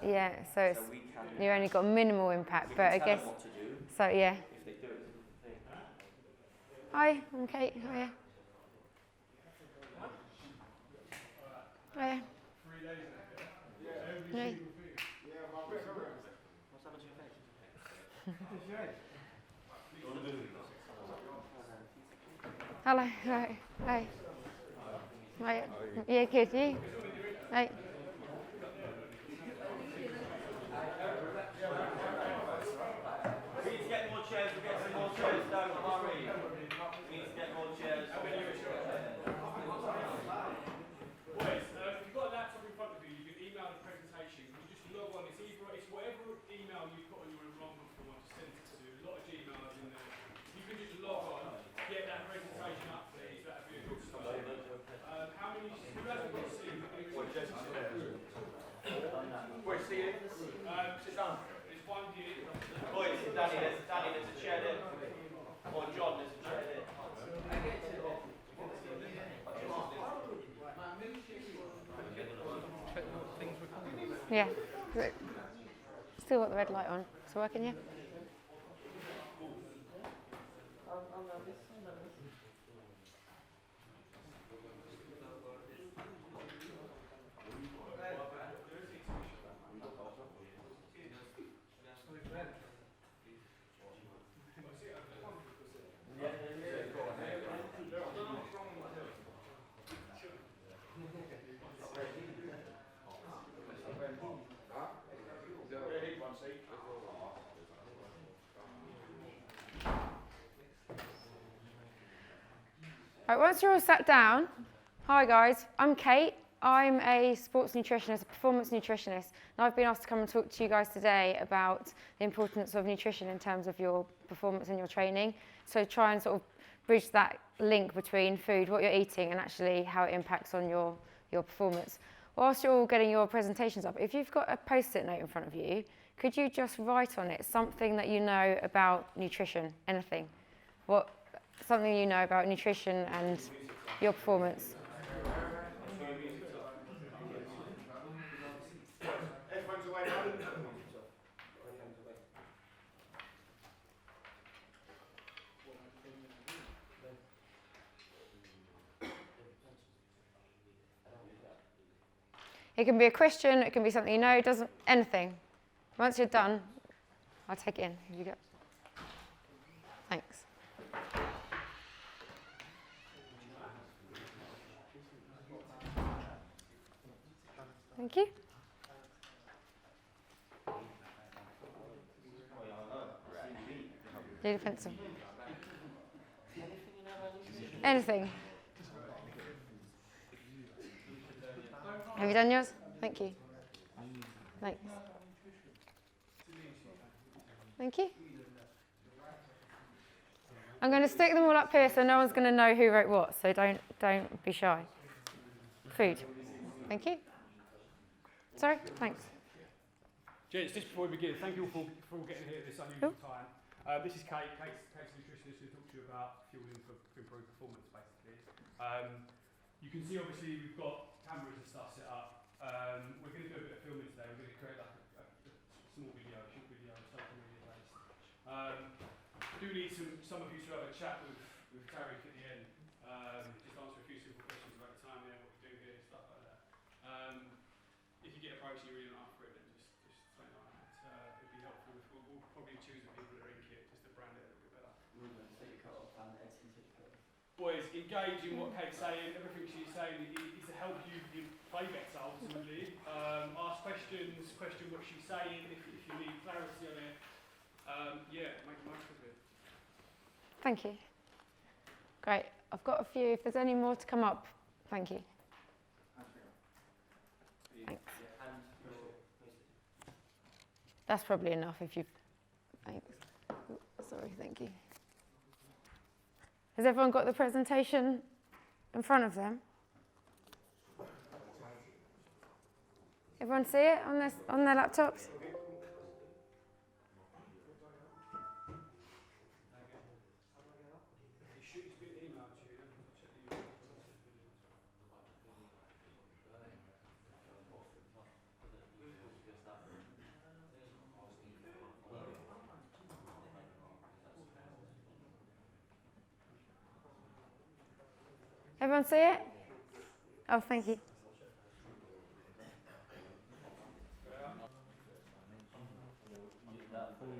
Yeah, so it's, we can you only got minimal impact, we but can I tell guess, them what to do. so yeah. If they do it, it's a different thing. Hi, I'm Kate. Hiya. Hiya. 3 days ago, yeah? Every Hey. single thing. Yeah, but what's What's happened to your face? Hello. Hi. Hi. Hiya. Yeah, good. You? Hey. We need to get more chairs, we'll get some more chairs, don't worry. We need to get more chairs. Boys, if you've got a laptop in front of you, you can email the presentation. You just log on. It's whatever email you've got on your enrollment form. I just sent it to you. A lot of Gmails in there. You can just log on, get that presentation up, please. That'd be a good start. How many? Who hasn't got a seat? Where's the sit down. There's one here. Boys, Danny, there's a chair there. Or John, there's a chair there. Yeah. Still got the red light on. It's working, yeah? Right, once you're all sat down, hi guys, I'm Kate. I'm a sports nutritionist, a performance nutritionist, and I've been asked to come and talk to you guys today about the importance of nutrition in terms of your performance and your training. So try and sort of bridge that link between food, what you're eating, and actually how it impacts on your performance. Whilst you're all getting your presentations up, if you've got a post-it note in front of you, could you just write on it something that you know about nutrition, anything? Something you know about nutrition and your performance. Headphones away now. It can be a question, it can be something you know, anything. Once you're done, I'll take it in. Here you go. Thanks. Thank you. Need a pencil. Anything. Have you done yours? Thank you. Thanks. Thank you. I'm going to stick them all up here so no one's going to know who wrote what, so don't be shy. Food. Thank you. Sorry? Thanks. Gents, just before we begin, thank you all for getting here at this unusual time. This is Kate. Kate's a nutritionist who talks to you about fueling for improved performance, basically. You can see, obviously, we've got cameras and stuff set up. We're going to do a bit of filming today. We're going to create like a small video, short video, social media based. Do need some of you to have a chat with Tarek at the end. Just answer a few simple questions about the time there, what we do here, stuff like that. If you get approached and you really don't ask for it, then just say no. It'd be helpful. We'll probably choose the people that are in kit just to brand it a little bit better. Boys, engage in what Kate's saying. Everything she's saying is to help you play better ultimately. Ask questions, question what she's saying if you need clarity on it. Make the most of it. Thank you. Great. I've got a few. If there's any more to come up, thank you. Thanks. That's probably enough if you've... Thanks. Sorry, thank you. Has everyone got the presentation in front of them? Everyone see it on their laptops? Everyone see it? Oh, thank you.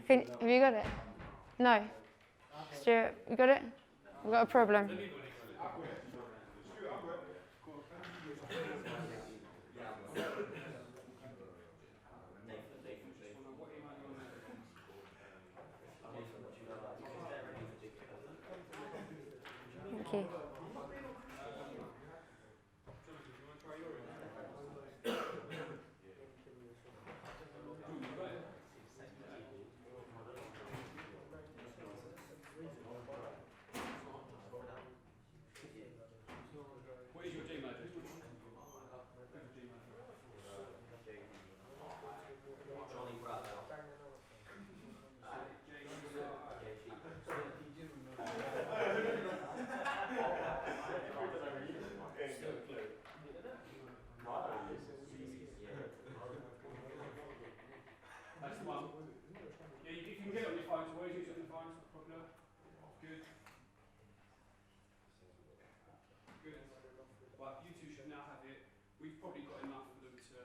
Have you got it? No. Stuart, you got it? We've got a problem. Thank you. What is your Gmail address? That's the one. Yeah, if you can get it on your phone, so always use it on your phone, it's not a problem. Good. Good. Right, you two should now have it. We've probably got enough for them to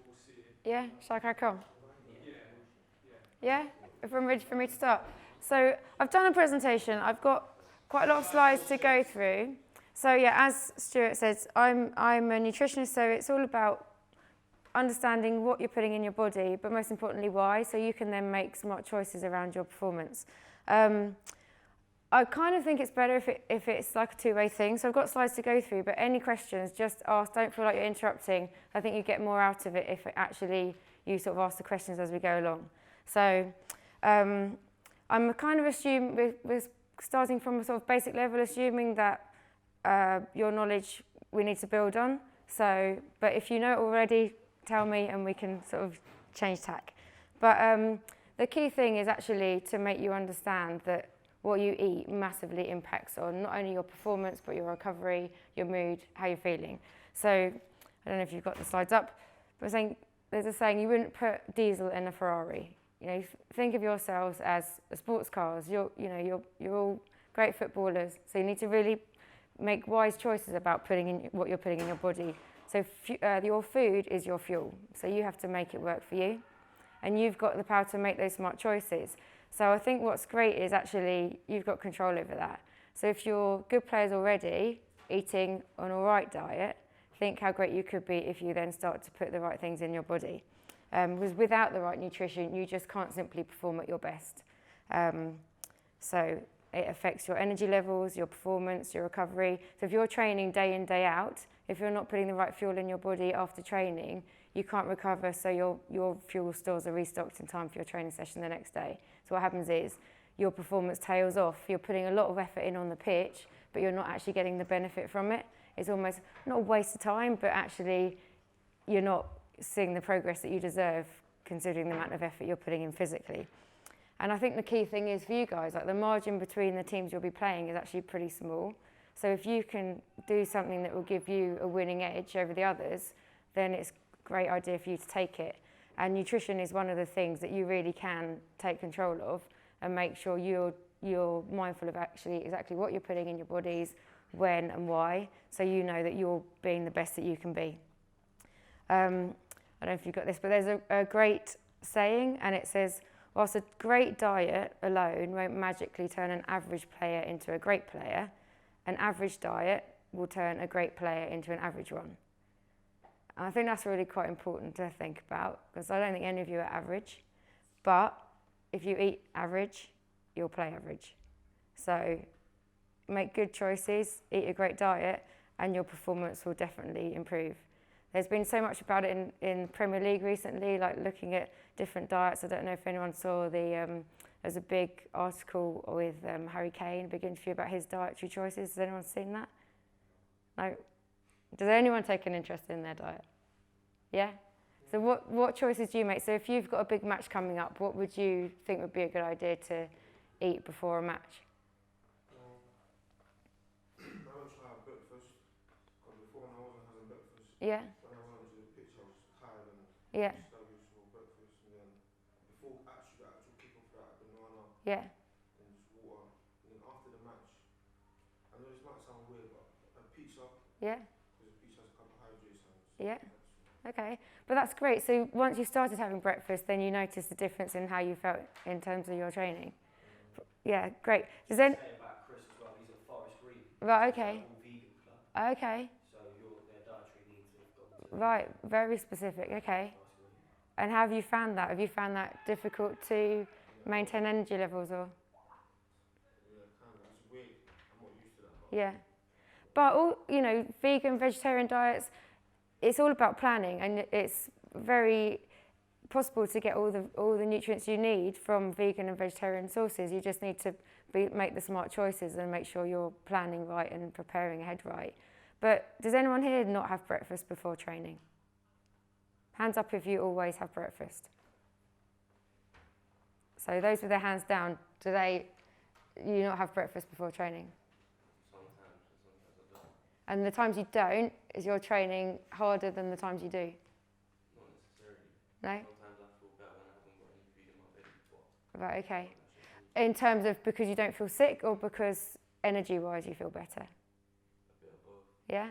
all see it. Yeah, shall I crack on? Yeah. Yeah? Everyone ready for me to start? So I've done a presentation. I've got quite a lot of slides to go through. So yeah, as Stuart says, I'm a nutritionist, so it's all about understanding what you're putting in your body, but most importantly why, so you can then make smart choices around your performance. I kind of think it's better if it's like a two-way thing. So I've got slides to go through, but any questions, just ask. Don't feel like you're interrupting. I think you get more out of it if it actually you sort of ask the questions as we go along. So I'm kind of we're starting from a sort of basic level, assuming that your knowledge we need to build on. So, but if you know it already, tell me and we can sort of change tack. But the key thing is actually to make you understand that what you eat massively impacts on not only your performance, but your recovery, your mood, how you're feeling. So I don't know if you've got the slides up, but there's a saying, you wouldn't put diesel in a Ferrari. You know, think of yourselves as sports cars. You're all great footballers, so you need to really make wise choices about what you're putting in your body. So your food is your fuel, so you have to make it work for you, and you've got the power to make those smart choices. So I think what's great is actually you've got control over that. So if you're good players already, eating an all right diet, think how great you could be if you then start to put the right things in your body. Because without the right nutrition, you just can't simply perform at your best. So it affects your energy levels, your performance, your recovery. So if you're training day in, day out, if you're not putting the right fuel in your body after training, you can't recover, so your fuel stores are restocked in time for your training session the next day. So what happens is your performance tails off. You're putting a lot of effort in on the pitch, but you're not actually getting the benefit from it. It's almost not a waste of time, but actually you're not seeing the progress that you deserve considering the amount of effort you're putting in physically. And I think the key thing is for you guys, like the margin between the teams you'll be playing is actually pretty small. So if you can do something that will give you a winning edge over the others, then it's a great idea for you to take it. And nutrition is one of the things that you really can take control of and make sure you're mindful of actually exactly what you're putting in your bodies, when and why, so you know that you're being the best that you can be. I don't know if you've got this, but there's a great saying, and it says, whilst a great diet alone won't magically turn an average player into a great player, an average diet will turn a great player into an average one. And I think that's really quite important to think about, because I don't think any of you are average, but if you eat average, you'll play average. So make good choices, eat a great diet, and your performance will definitely improve. There's been so much about it in Premier League recently, like looking at different diets. I don't know if anyone saw there's a big article with Harry Kane, a big interview about his dietary choices. Has anyone seen that? No? Does anyone take an interest in their diet? Yeah? So what choices do you make? So if you've got a big match coming up, what would you think would be a good idea to eat before a match? I don't try out breakfast, because before when I wasn't having breakfast, Yeah? when I went onto the pitch I was tired and Yeah? sluggish for breakfast, and then before the actual kick-off that, banana Yeah? and just water, and then after the match, I know this might sound weird, but a Yeah. Because each has carbohydrates and Yeah. stuff. Okay, but that's great. So once you started having breakfast, then you noticed the difference in how you felt in terms of your training. Yeah, great. Does then? Saying about Chris as well, he's at Forest Green. Right. He's Okay. an all-vegan club, Okay. so their dietary needs have gone to Right. Very specific. Okay. Forest Green. And how have you found that? Have you found that difficult to maintain energy levels, or? Yeah, kind of. It's weird. I'm not used to that. But Yeah. But all, you know, vegan, vegetarian diets, it's all about planning, and it's very possible to get all the nutrients you need from vegan and vegetarian sources. You just need to make the smart choices and make sure you're planning right and preparing ahead right. But does anyone here not have breakfast before training? Hands up if you always have breakfast. So those with their hands down, do you not have breakfast before training? Sometimes I don't. And the times you don't, is your training harder than the times you do? Not necessarily. No? Sometimes I feel better when I haven't got any food in my belly before. Right, okay. In terms of because you don't feel sick, or because energy-wise you feel better? A bit of both. Yeah?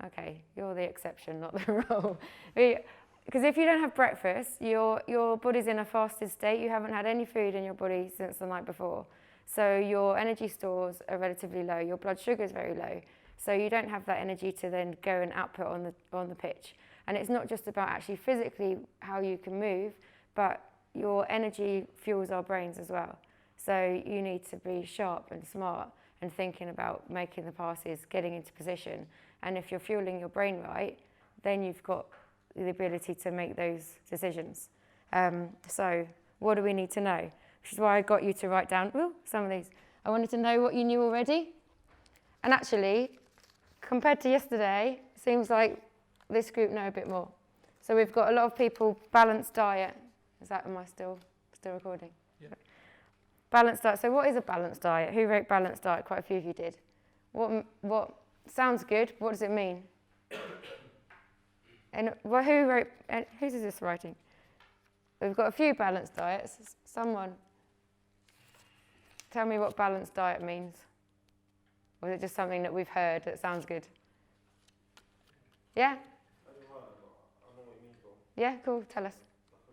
Okay, you're the exception, not the rule. Because if you don't have breakfast, your body's in a fasted state. You haven't had any food in your body since the night before. So your energy stores are relatively low. Your blood sugar is very low. So you don't have that energy to then go and output on the pitch. And it's not just about actually physically how you can move, but your energy fuels our brains as well. So you need to be sharp and smart and thinking about making the passes, getting into position. And if you're fueling your brain right, then you've got the ability to make those decisions. So what do we need to know? Which is why I got you to write down some of these. I wanted to know what you knew already. And actually, compared to yesterday, it seems like this group know a bit more. So we've got a lot of people, balanced diet. Am I still recording? Yeah. Balanced diet. So what is a balanced diet? Who wrote balanced diet? Quite a few of you did. What sounds good. What does it mean? And whose is this writing? We've got a few balanced diets. Someone tell me what balanced diet means. Or is it just something that we've heard that sounds good? Yeah? I don't know, I know what it means though. Yeah, cool, tell us. Like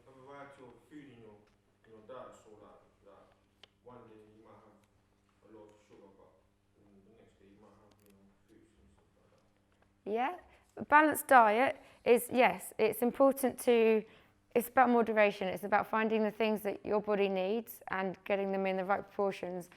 a variety of food in your diet, so that one day you might have a lot of sugar, but the next day you might have fruits and stuff like that. Yeah, a balanced diet is, yes, it's important it's about moderation. It's about finding the things that your body needs and getting them in the right proportions,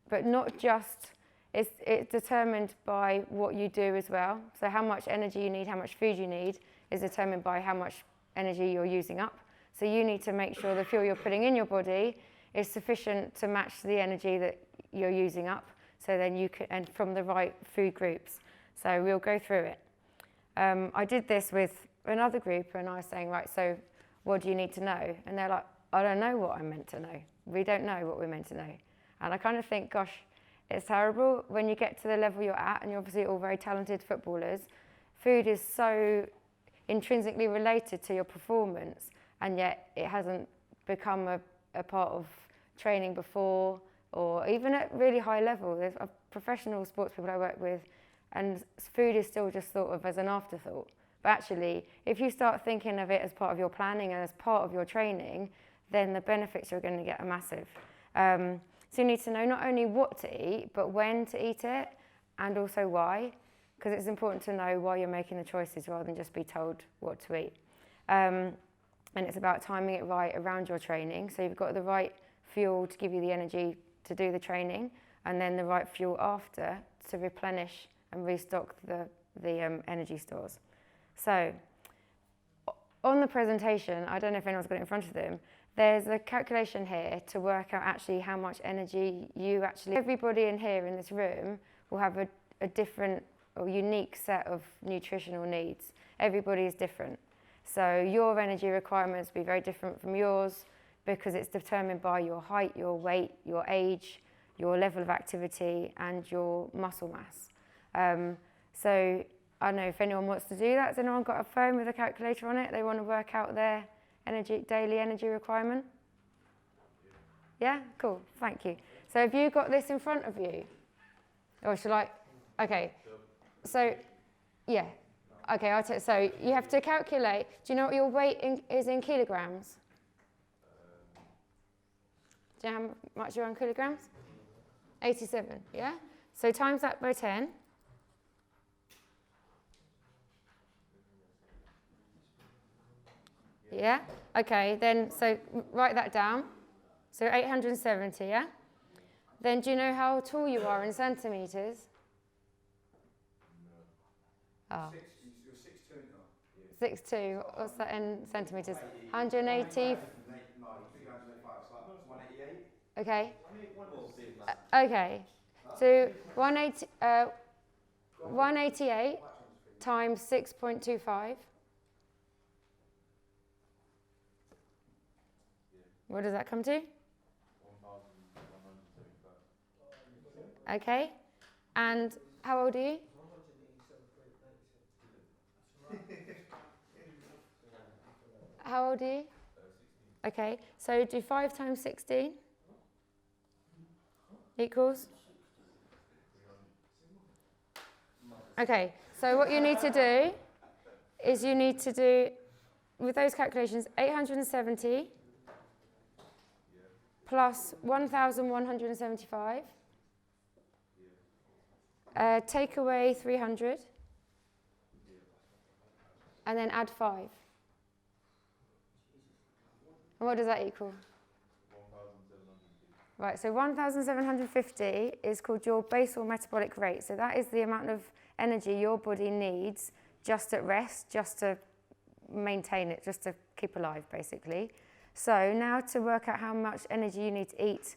but not just, it's determined by what you do as well. So how much energy you need, how much food you need is determined by how much energy you're using up. So you need to make sure the fuel you're putting in your body is sufficient to match the energy that you're using up. So then you can, and from the right food groups. So we'll go through it. I did this with another group and I was saying, right, so what do you need to know? And they're like, I don't know what I'm meant to know. We don't know what we're meant to know. And I kind of think, gosh, it's terrible when you get to the level you're at, and you're obviously all very talented footballers. Food is so intrinsically related to your performance, and yet it hasn't become a part of training before, or even at really high level. There's professional sports people I work with, and food is still just thought of as an afterthought. But actually, if you start thinking of it as part of your planning and as part of your training, then the benefits you're going to get are massive. So you need to know not only what to eat, but when to eat it, and also why, because it's important to know why you're making the choices rather than just be told what to eat. And it's about timing it right around your training. So you've got the right fuel to give you the energy to do the training, and then the right fuel after to replenish and restock the energy stores. So on the presentation, I don't know if anyone's got it in front of them, there's a calculation here to work out actually how much energy you actually... Everybody in here in this room will have a different or unique set of nutritional needs. Everybody is different. So your energy requirements will be very different from yours because it's determined by your height, your weight, your age, your level of activity, and your muscle mass. So I don't know if anyone wants to do that. Has anyone got a phone with a calculator on it? They want to work out their daily energy requirement? Yeah? Cool. Thank you. So have you got this in front of you? Or shall I? Okay. So, yeah. Okay, I'll tell. So you have to calculate. Do you know what your weight is in kilograms? Do you know how much you're in kilograms? 87, yeah? So times that by 10. Yeah? Okay, then, so write that down. So 870, yeah? Then do you know how tall you are in centimetres? Oh. 6'2", what's that in centimetres? 180. Okay. Okay. So 188 times 6.25. What does that come to? Okay. And how old are you? How old are you? Okay. So do 5 times 16 equals? Okay. So what you need to do is you need to do, with those calculations, 870 plus 1,175, take away 300, and then add 5. And what does that equal? 1,750. Right, so 1,750 is called your basal metabolic rate. So that is the amount of energy your body needs just at rest, just to maintain it, just to keep alive, basically. So now to work out how much energy you need to eat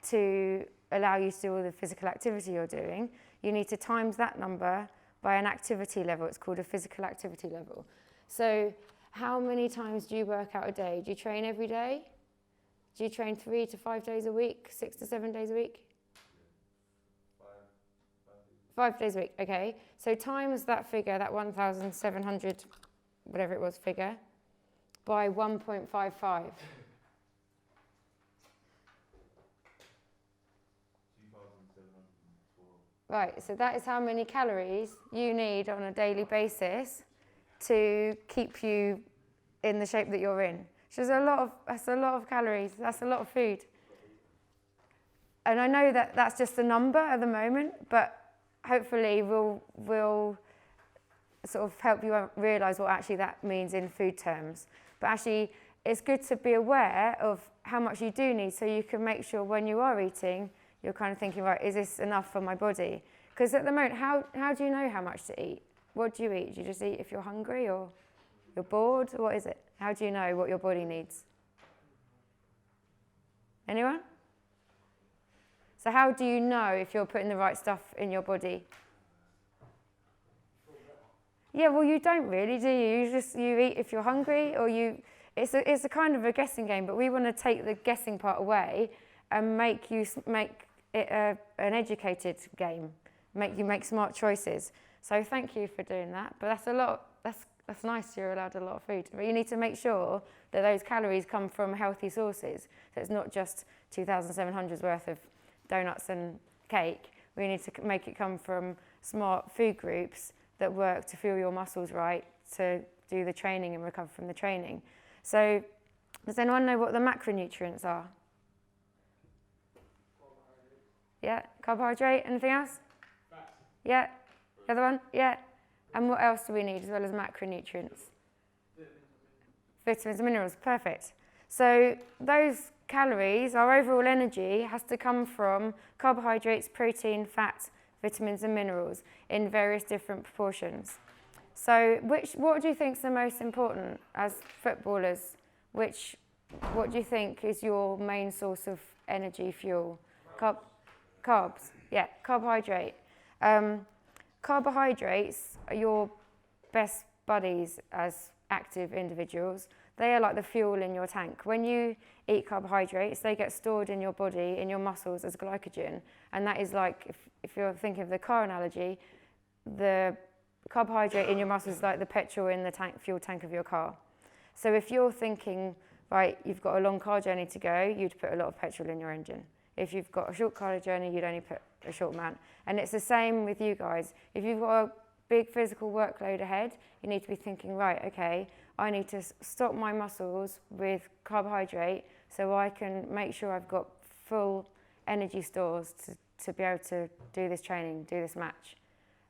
to allow you to do all the physical activity you're doing, you need to times that number by an activity level. It's called a physical activity level. So how many times do you work out a day? Do you train every day? Do you train 3 to 5 days a week, 6 to 7 days a week? 5 days a week, okay. So times that figure, that 1,700, whatever it was, figure, by 1.55. Right, so that is how many calories you need on a daily basis to keep you in the shape that you're in. Which is that's a lot of calories, that's a lot of food. And I know that that's just a number at the moment, but hopefully we'll sort of help you realise what actually that means in food terms. But actually, it's good to be aware of how much you do need so you can make sure when you are eating, you're kind of thinking, right, is this enough for my body? Because at the moment, how do you know how much to eat? What do you eat? Do you just eat if you're hungry or you're bored? Or what is it? How do you know what your body needs? Anyone? So how do you know if you're putting the right stuff in your body? Yeah, well, you don't really, do you? You eat if you're hungry, or it's a kind of a guessing game, but we want to take the guessing part away and make it an educated game, make you make smart choices. So thank you for doing that. But that's a lot. That's nice. You're allowed a lot of food, but you need to make sure that those calories come from healthy sources. So it's not just 2,700's worth of donuts and cake. We need to make it come from smart food groups that work to fuel your muscles right, to do the training and recover from the training. So does anyone know what the macronutrients are? Yeah, carbohydrate, anything else? Fat. Yeah, the other one? Yeah. And what else do we need as well as macronutrients? Vitamins and minerals, perfect. So those calories, our overall energy, has to come from carbohydrates, protein, fat, vitamins and minerals in various different proportions. So what do you think is the most important as footballers? What do you think is your main source of energy, fuel? Carbs, yeah, carbohydrate. Carbohydrates are your best buddies as active individuals. They are like the fuel in your tank. When you eat carbohydrates, they get stored in your body, in your muscles as glycogen. And that is like, if you're thinking of the car analogy, the carbohydrate in your muscles is like the petrol in the fuel tank of your car. So if you're thinking, right, you've got a long car journey to go, you'd put a lot of petrol in your engine. If you've got a short car journey, you'd only put a short amount. And it's the same with you guys. If you've got big physical workload ahead, you need to be thinking, right, okay, I need to stop my muscles with carbohydrate so I can make sure I've got full energy stores to be able to do this training, do this match.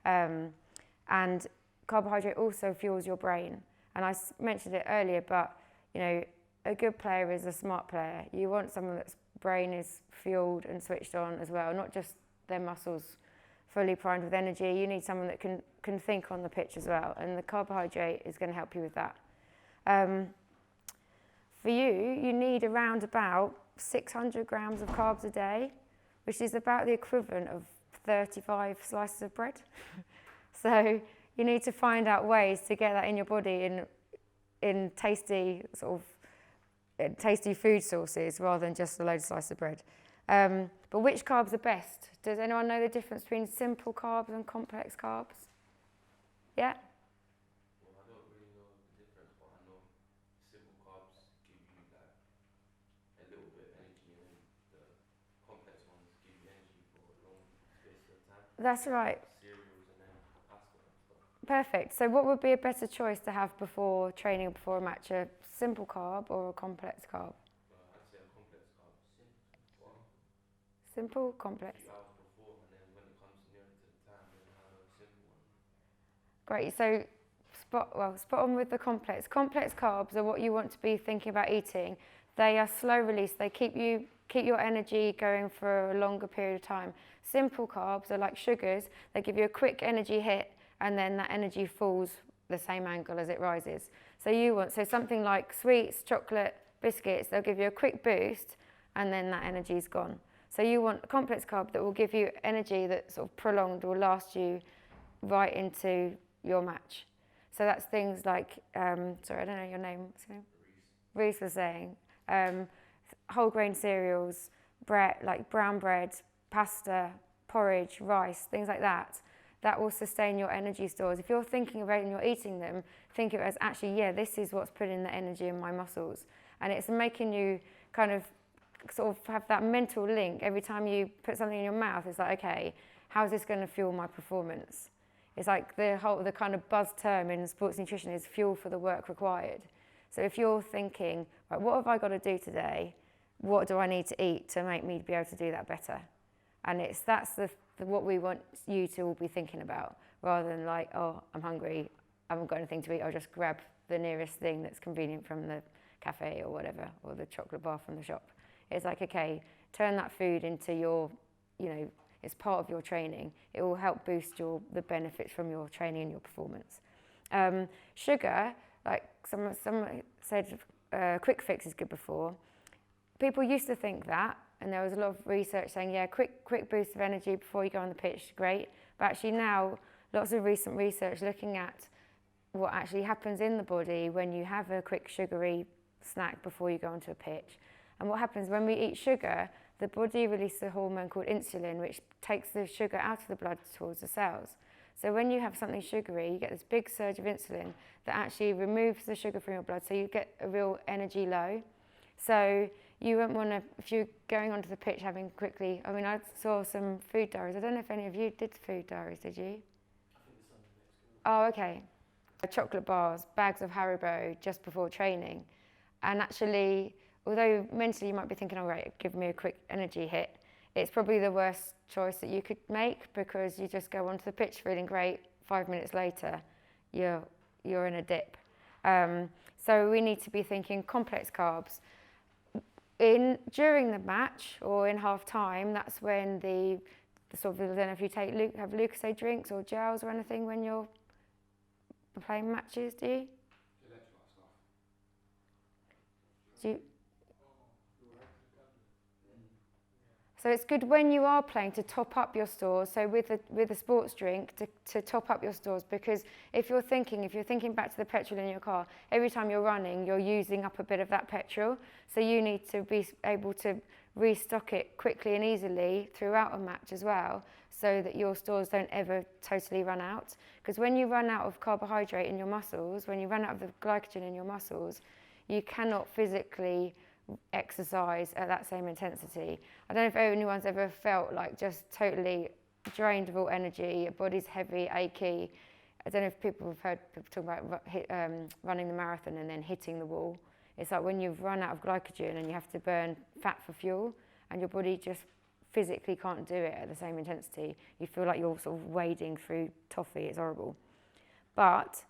And carbohydrate also fuels your brain. And I mentioned it earlier, but you know, a good player is a smart player. You want someone that's brain is fueled and switched on as well, not just their muscles fully primed with energy. You need someone that can think on the pitch as well, and the carbohydrate is going to help you with that. For you need around about 600 grams of carbs a day, which is about the equivalent of 35 slices of bread. So you need to find out ways to get that in your body in tasty tasty food sources rather than just a load of slices of bread. But which carbs are best? Does anyone know the difference between simple carbs and complex carbs? Yeah? Well, I don't really know the difference, but I know simple carbs give you like a little bit of energy, and then the complex ones give you energy for a long space of time. That's right. Cereals and then pasta and stuff. Perfect. So what would be a better choice to have before training or before a match? A simple carb or a complex carb? I'd say a complex carb. Simple, complex. A few hours before, and then when it comes nearer to the time, then have a simple one. Great. So spot on with the complex. Complex carbs are what you want to be thinking about eating. They are slow release. They keep your energy going for a longer period of time. Simple carbs are like sugars. They give you a quick energy hit, and then that energy falls the same angle as it rises. So something like sweets, chocolate, biscuits, they'll give you a quick boost, and then that energy's gone. So you want a complex carb that will give you energy that's sort of prolonged, will last you right into your match. So that's things like, sorry, I don't know your name. What's your name? Reese was saying, whole grain cereals, bread, like brown bread, pasta, porridge, rice, things like that. That will sustain your energy stores. If you're thinking about it and you're eating them, think of it as actually, yeah, this is what's putting the energy in my muscles. And it's making you kind of sort of have that mental link. Every time you put something in your mouth, it's like, okay, how's this going to fuel my performance? It's like the kind of buzz term in sports nutrition is fuel for the work required. So if you're thinking, right, what have I got to do today? What do I need to eat to make me be able to do that better? And that's what we want you to all be thinking about, rather than like, oh, I'm hungry, I haven't got anything to eat, I'll just grab the nearest thing that's convenient from the cafe or whatever, or the chocolate bar from the shop. It's like, okay, turn that food into your, it's part of your training. It will help boost the benefits from your training and your performance. Sugar, like someone said, quick fix is good before. People used to think that, and there was a lot of research saying, yeah, quick boost of energy before you go on the pitch, great. But actually now, lots of recent research looking at what actually happens in the body when you have a quick sugary snack before you go onto a pitch. And what happens when we eat sugar, the body releases a hormone called insulin, which takes the sugar out of the blood towards the cells. So when you have something sugary, you get this big surge of insulin that actually removes the sugar from your blood, so you get a real energy low. So you won't want to, if you're going onto the pitch having quickly, I mean, I saw some food diaries. I don't know if any of you did food diaries, did you? I think it's on the next one. Oh, okay. Chocolate bars, bags of Haribo just before training. And actually, although mentally you might be thinking, all right, give me a quick energy hit, it's probably the worst choice that you could make, because you just go onto the pitch feeling great, 5 minutes later, you're in a dip. So we need to be thinking complex carbs. During the match or in half time, that's when the sort of, I don't know if you have Lucozade drinks or gels or anything when you're playing matches, do you? Electrolyte stuff. Do you? So it's good when you are playing to top up your stores. So with a sports drink to top up your stores, because if you're thinking back to the petrol in your car, every time you're running, you're using up a bit of that petrol. So you need to be able to restock it quickly and easily throughout a match as well, so that your stores don't ever totally run out. Because when you run out of carbohydrate in your muscles, when you run out of the glycogen in your muscles, you cannot physically exercise at that same intensity. I don't know if anyone's ever felt like just totally drained of all energy, your body's heavy, achy, I don't know if people have heard people talk about running the marathon and then hitting the wall. It's like when you've run out of glycogen and you have to burn fat for fuel, and your body just physically can't do it at the same intensity. You feel like you're sort of wading through toffee. It's horrible. But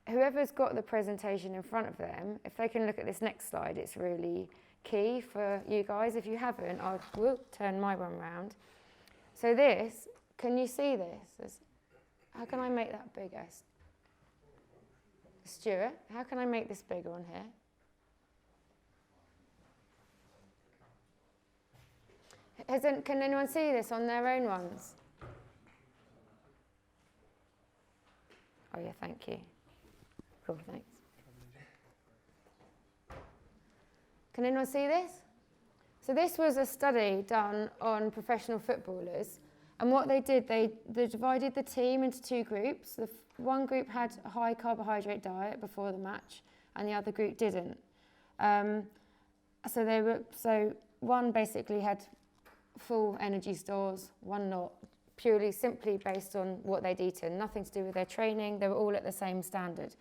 whoever's got the presentation in front of them, if they can look at this next slide, it's really key for you guys. If you haven't, I will turn my one round. So this, can you see this? How can I make that bigger? Stuart, how can I make this bigger on here? Can anyone see this on their own ones? Oh yeah, thank you. Cool, thanks. Can anyone see this? So this was a study done on professional footballers, and what they did, they divided the team into two groups. One group had a high carbohydrate diet before the match, and the other group didn't. So one basically had full energy stores, one not, purely simply based on what they'd eaten, nothing to do with their training. They were all at the same standard.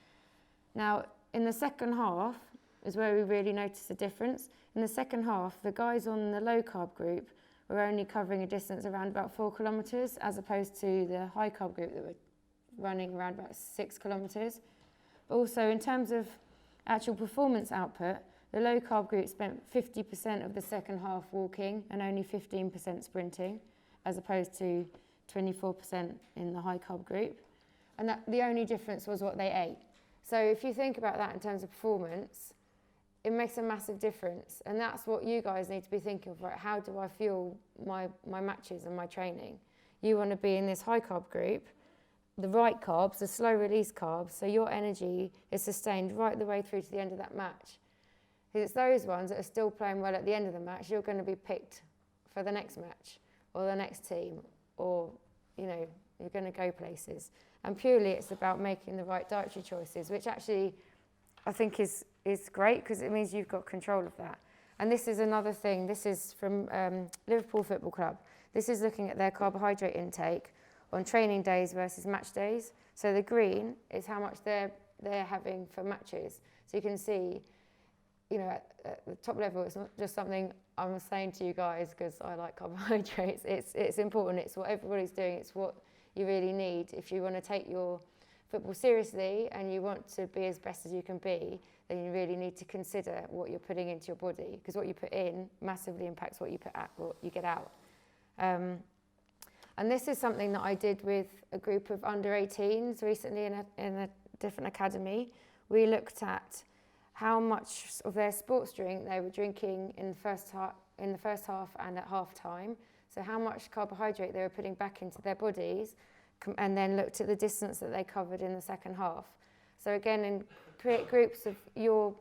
Now, in the second half is where we really noticed the difference. In the second half, the guys on the low carb group were only covering a distance around about 4 kilometres, as opposed to the high carb group that were running around about 6 kilometres. But also in terms of actual performance output, the low carb group spent 50% of the second half walking and only 15% sprinting, as opposed to 24% in the high carb group. And that the only difference was what they ate. So if you think about that in terms of performance, it makes a massive difference. And that's what you guys need to be thinking of, right? How do I fuel my matches and my training? You want to be in this high carb group, the right carbs, the slow release carbs, so your energy is sustained right the way through to the end of that match. Because it's those ones that are still playing well at the end of the match, you're going to be picked for the next match or the next team, or, you know, you're going to go places. And purely it's about making the right dietary choices, which actually I think is great, because it means you've got control of that. And this is another thing. This is from Liverpool Football Club. This is looking at their carbohydrate intake on training days versus match days. So the green is how much they're having for matches. So you can see, you know, at the top level, it's not just something I'm saying to you guys because I like carbohydrates. It's important. It's what everybody's doing. It's what you really need. If you want to take your football seriously and you want to be as best as you can be, then you really need to consider what you're putting into your body, because what you put in massively impacts what you put out, what you get out. And this is something that I did with a group of under 18s recently in a different academy. We looked at how much of their sports drink they were drinking in the first half and at half time. So how much carbohydrate they were putting back into their bodies, and then looked at the distance that they covered in the second half. So again, in groups of your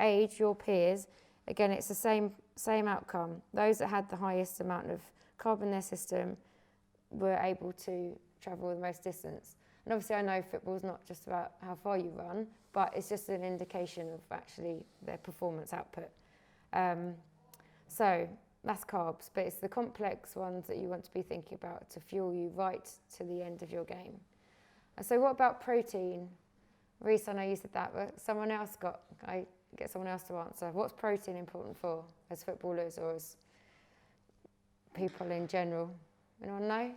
age, your peers, again, it's the same outcome. Those that had the highest amount of carb in their system were able to travel the most distance. And obviously I know football's not just about how far you run, but it's just an indication of actually their performance output. So that's carbs, but it's the complex ones that you want to be thinking about to fuel you right to the end of your game. And so what about protein? Reece, I know you said that, but I get someone else to answer. What's protein important for as footballers or as people in general? Anyone know? Is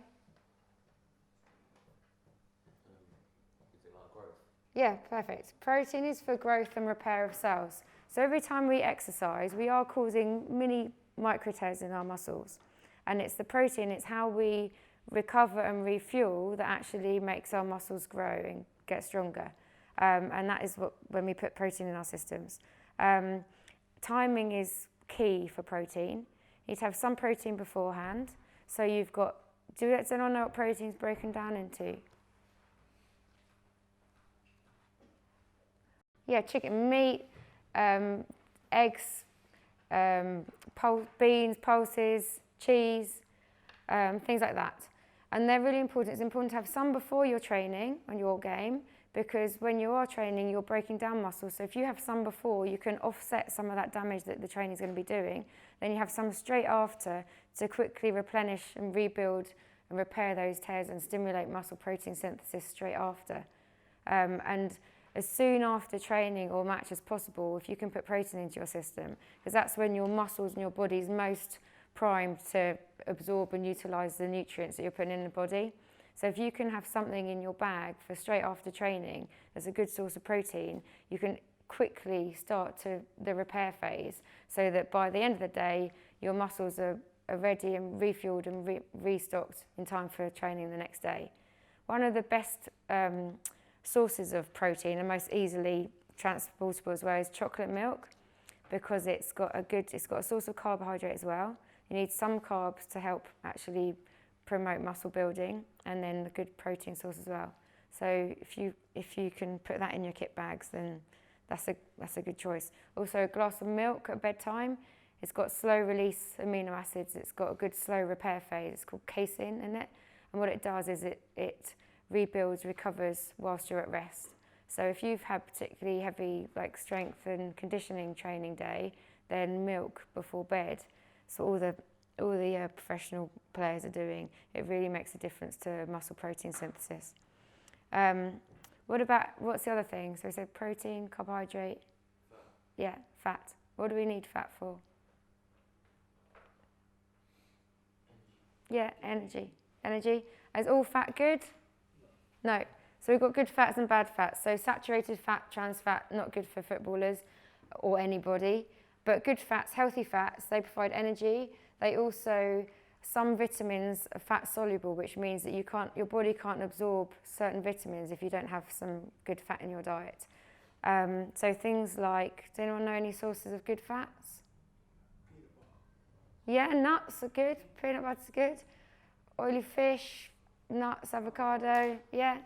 it like growth? Yeah, perfect. Protein is for growth and repair of cells. So every time we exercise, we are causing mini micro tears in our muscles. And it's the protein, it's how we recover and refuel that actually makes our muscles grow and get stronger. And that is when we put protein in our systems. Timing is key for protein. You need to have some protein beforehand. So you've got, does anyone know what protein is broken down into? Yeah, chicken, meat, eggs, beans, pulses, cheese, things like that. And they're really important. It's important to have some before your training on your game, because when you are training, you're breaking down muscles. So if you have some before, you can offset some of that damage that the training is going to be doing. Then you have some straight after to quickly replenish and rebuild and repair those tears and stimulate muscle protein synthesis straight after. And as soon after training or match as possible, if you can put protein into your system, because that's when your muscles and your body's most primed to absorb and utilise the nutrients that you're putting in the body. So if you can have something in your bag for straight after training as a good source of protein, you can quickly start to the repair phase so that by the end of the day, your muscles are ready and refueled and restocked in time for training the next day. One of the best sources of protein and most easily transportable as well is chocolate milk, because it's got a source of carbohydrate as well. You need some carbs to help actually promote muscle building, and then a good protein source as well. So if you can put that in your kit bags, then that's a good choice. Also, a glass of milk at bedtime. It's got slow release amino acids. It's got a good slow repair phase. It's called casein in it. And what it does is it rebuilds, recovers whilst you're at rest. So if you've had particularly heavy like strength and conditioning training day, then milk before bed. So all the professional players are doing, it really makes a difference to muscle protein synthesis. What's the other thing? So we said protein, carbohydrate. Fat. Yeah, fat. What do we need fat for? Yeah, energy. Energy. Is all fat good? No. So we've got good fats and bad fats. So saturated fat, trans fat, not good for footballers or anybody. But good fats, healthy fats, they provide energy. They also, some vitamins are fat soluble, which means that your body can't absorb certain vitamins if you don't have some good fat in your diet. So things like, does anyone know any sources of good fats? Yeah, nuts are good. Peanut butter's good. Oily fish, nuts, avocado, yeah,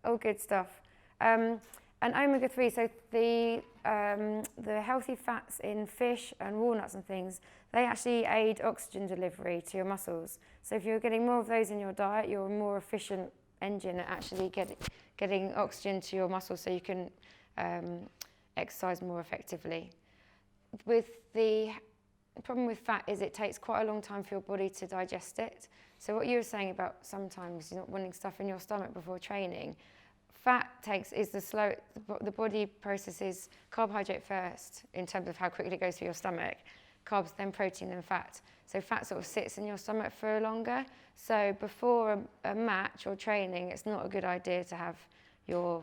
all good stuff. And omega-3, so the healthy fats in fish and walnuts and things, they actually aid oxygen delivery to your muscles. So if you're getting more of those in your diet, you're a more efficient engine at actually getting oxygen to your muscles so you can exercise more effectively. The problem with fat is it takes quite a long time for your body to digest it. So what you were saying about sometimes you're not wanting stuff in your stomach before training, the body processes carbohydrate first in terms of how quickly it goes through your stomach, carbs, then protein, then fat. So fat sort of sits in your stomach for longer. So before a match or training, it's not a good idea to have your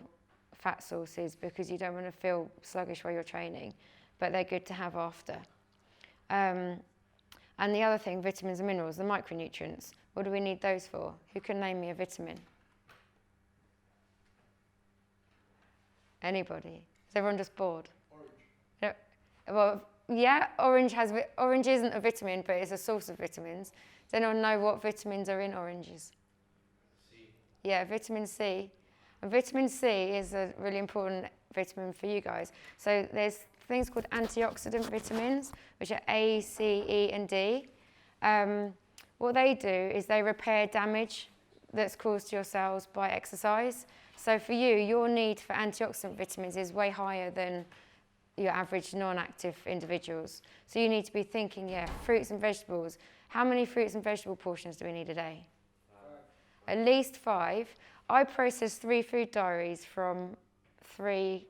fat sources because you don't want to feel sluggish while you're training, but they're good to have after. And the other thing, vitamins and minerals, the micronutrients. What do we need those for? Who can name me a vitamin? Anybody? Is everyone just bored? Orange. Well, yeah, orange isn't a vitamin, but it's a source of vitamins. Does anyone know what vitamins are in oranges? C. Yeah, vitamin C. And vitamin C is a really important vitamin for you guys. So there's things called antioxidant vitamins, which are A, C, E, and D. What they do is they repair damage that's caused to your cells by exercise. So for you, your need for antioxidant vitamins is way higher than your average non-active individuals. So you need to be thinking, fruits and vegetables. How many fruits and vegetable portions do we need a day? 5. At least 5. I processed 3 food diaries from 3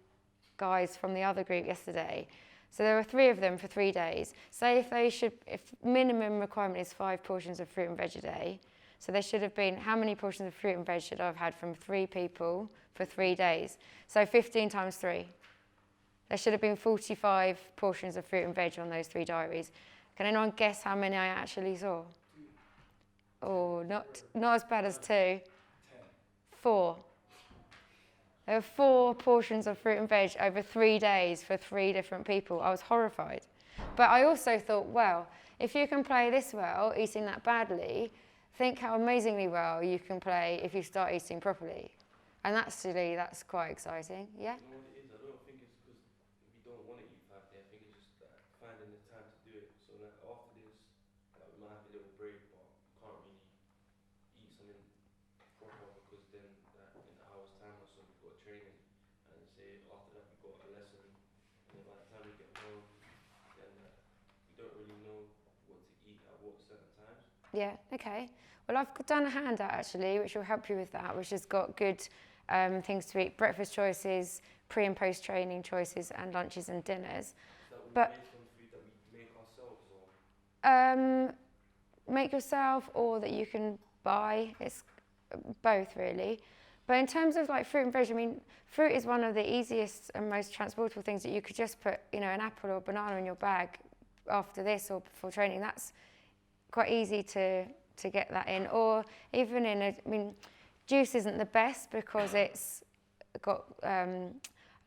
guys from the other group yesterday. So there were 3 of them for 3 days. Say if minimum requirement is 5 portions of fruit and veg a day, so there should have been, how many portions of fruit and veg should I have had from 3 people for 3 days? So 15 times 3. There should have been 45 portions of fruit and veg on those 3 diaries. Can anyone guess how many I actually saw? Oh, not as bad as 2. 4. There were 4 portions of fruit and veg over 3 days for 3 different people. I was horrified. But I also thought, well, if you can play this well, eating that badly, think how amazingly well you can play if you start eating properly. And that's quite exciting, yeah? You know what it is? I don't think it's because we don't want to eat 5 days. I think it's just finding the time to do it. So after this, we might have a little break, but we can't really eat something proper because then in an hour's time or so we've got training, and say after that we've got a lesson, and then by the time we get home, then we don't really know what to eat at what certain times. Yeah, okay. Well, I've done a handout actually, which will help you with that, which has got good things to eat, breakfast choices, pre and post training choices, and lunches and dinners. That would But- be based on food that we make ourselves, or Make yourself or that you can buy. It's both really. But in terms of like fruit and veg, I mean, fruit is one of the easiest and most transportable things that you could just put, you know, an apple or a banana in your bag after this or before training. That's quite easy to get that in. Or even in I mean, juice isn't the best because it's got a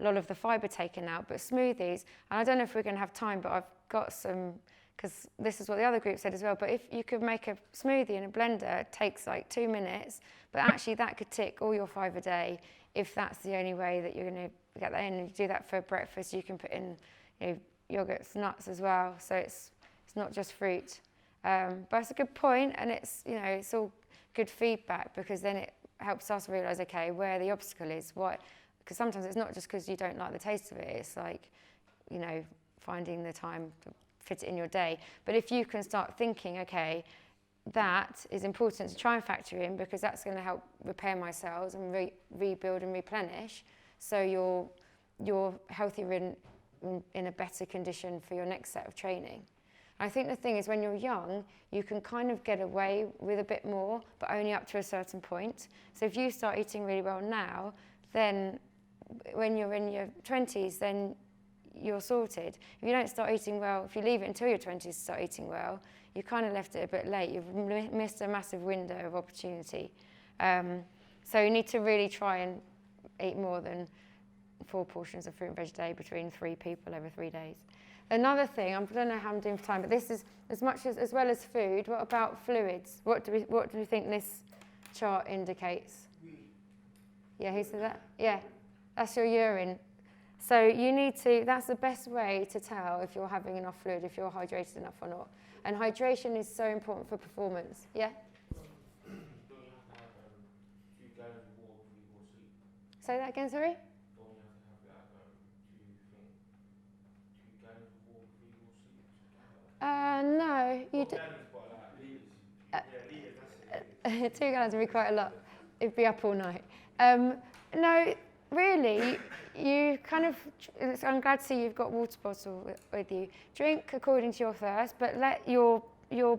lot of the fibre taken out, but smoothies, and I don't know if we're going to have time, but I've got some, because this is what the other group said as well, but if you could make a smoothie in a blender, it takes like 2 minutes, but actually that could tick all your 5 a day if that's the only way that you're going to get that in. And you do that for breakfast, you can put in, you know, yogurts, nuts as well, so it's not just fruit. But it's a good point, and it's, you know, it's all good feedback, because then it helps us realise, okay, where the obstacle is, what, because sometimes it's not just because you don't like the taste of it, it's like, you know, finding the time to fit it in your day. But if you can start thinking, okay, that is important to try and factor in, because that's going to help repair my cells and rebuild and replenish, so you're healthier in a better condition for your next set of training. I think the thing is, when you're young, you can kind of get away with a bit more, but only up to a certain point. So if you start eating really well now, then when you're in your 20s, then you're sorted. If you don't start eating well, if you leave it until your 20s to start eating well, you kind of left it a bit late. You've missed a massive window of opportunity. So you need to really try and eat more than 4 portions of fruit and veg a day between 3 people over 3 days. Another thing, I don't know how I'm doing for time, but this is as well as food. What about fluids? What do we think this chart indicates? Yeah, who said that? Yeah, that's your urine. So you need to, that's the best way to tell if you're having enough fluid, if you're hydrated enough or not. And hydration is so important for performance. Yeah? Don't you have to have 2 gallons of water before you go to sleep? Say that again, sorry? Don't you have to have that 2 gallons of water before you go to sleep? No, you do. Gallons, but like litres. Yeah, litres, that's it. 2 gallons would be quite a lot. It'd be up all night. No, really, you kind of, I'm glad to see you've got water bottle with you. Drink according to your thirst, but let your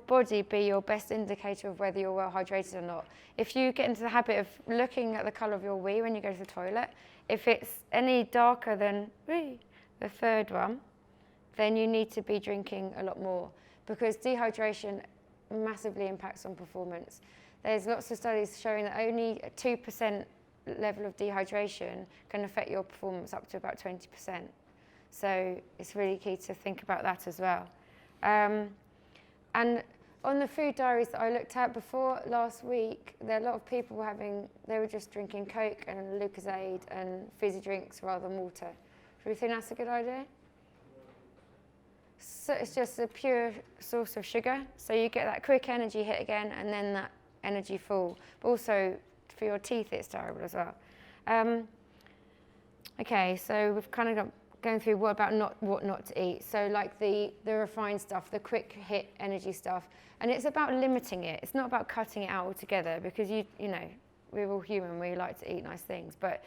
body be your best indicator of whether you're well hydrated or not. If you get into the habit of looking at the colour of your wee when you go to the toilet, if it's any darker than the third one, then you need to be drinking a lot more, because dehydration massively impacts on performance. There's lots of studies showing that only a 2% level of dehydration can affect your performance up to about 20%. So it's really key to think about that as well. And on the food diaries that I looked at before last week, there are a lot of people they were just drinking Coke and Lucozade and fizzy drinks rather than water. Do you think that's a good idea? So it's just a pure source of sugar, so you get that quick energy hit again and then that energy fall. But also for your teeth it's terrible as well. Okay, so we've kind of got going through what not to eat. So like the refined stuff, the quick hit energy stuff, and it's about limiting it. It's not about cutting it out altogether, because you know, we're all human, we like to eat nice things, but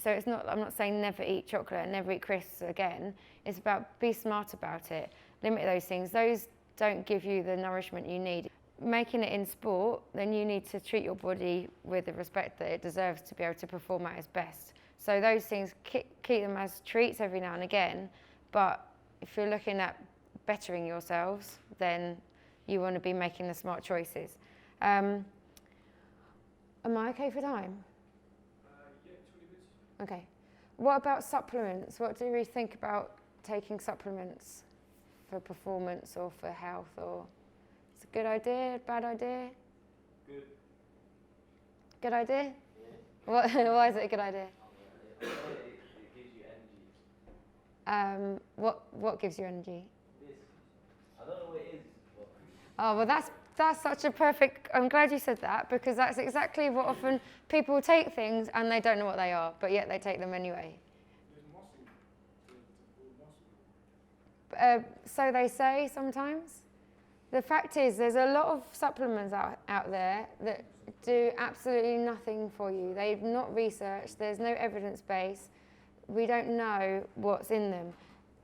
so it's not, I'm not saying never eat chocolate and never eat crisps again. It's about be smart about it. Limit those things. Those don't give you the nourishment you need. Making it in sport, then you need to treat your body with the respect that it deserves to be able to perform at its best. So those things, keep them as treats every now and again, but if you're looking at bettering yourselves, then you want to be making the smart choices. Am I okay for time? Yeah, 20 minutes. Okay. What about supplements? What do we think about taking supplements for performance or for health? Or it's a good idea, bad idea? Good. Good idea? Yeah. Why is it a good idea? It gives you energy. What gives you energy? This. I don't know what it is, but Oh, well, that's such a perfect. I'm glad you said that, because that's exactly what often people take things and they don't know what they are, but yet they take them anyway. There's muscle to build muscle. So they say sometimes. The fact is, there's a lot of supplements out there that do absolutely nothing for you. They've not researched, there's no evidence base. We don't know what's in them.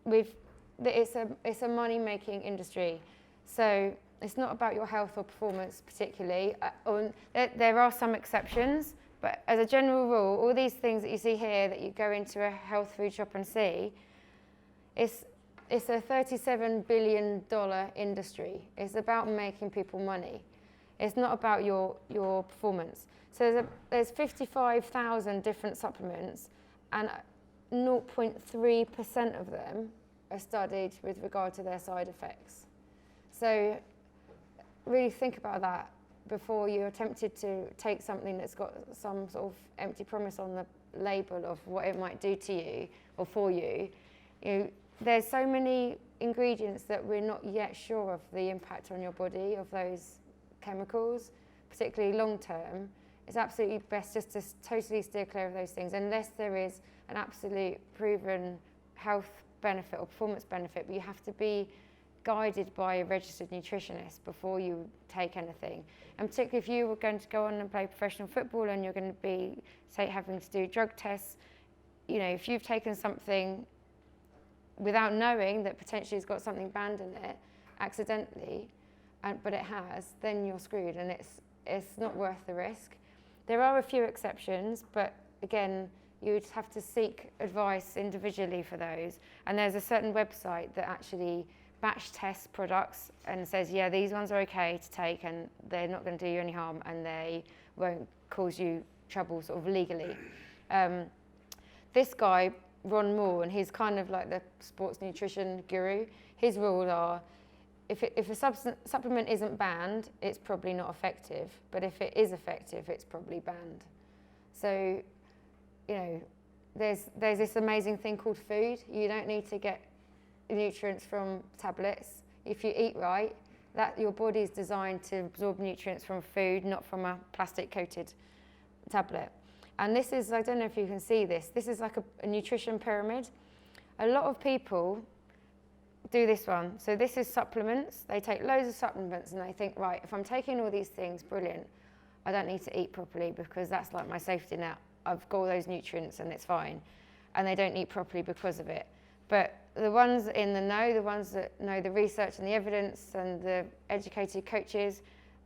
It's a money-making industry. So it's not about your health or performance particularly. There are some exceptions, but as a general rule, all these things that you see here that you go into a health food shop and see, it's a $37 billion industry. It's about making people money. It's not about your performance. So there's 55,000 different supplements, and 0.3% of them are studied with regard to their side effects. So really think about that before you're tempted to take something that's got some sort of empty promise on the label of what it might do to you or for you. There's so many ingredients that we're not yet sure of the impact on your body of those chemicals, particularly long term. It's absolutely best just to totally steer clear of those things unless there is an absolute proven health benefit or performance benefit, but you have to be guided by a registered nutritionist before you take anything. And particularly if you were going to go on and play professional football and you're going to be, say, having to do drug tests, if you've taken something without knowing that potentially it's got something banned in it accidentally, but it has, then you're screwed, and it's not worth the risk. There are a few exceptions, but again, you would have to seek advice individually for those. And there's a certain website that actually batch tests products and says, yeah, these ones are okay to take and they're not going to do you any harm and they won't cause you trouble sort of legally. This guy, Ron Moore, and he's kind of like the sports nutrition guru, his rules are, if a supplement isn't banned, it's probably not effective. But if it is effective, it's probably banned. So, there's this amazing thing called food. You don't need to get nutrients from tablets. If you eat right, that your body is designed to absorb nutrients from food, not from a plastic-coated tablet. And this is, I don't know if you can see this is like a nutrition pyramid. A lot of people do this one. So this is supplements. They take loads of supplements and they think, right, if I'm taking all these things, brilliant. I don't need to eat properly because that's like my safety net. I've got all those nutrients and it's fine. And they don't eat properly because of it. But the ones in the know, the ones that know the research and the evidence and the educated coaches,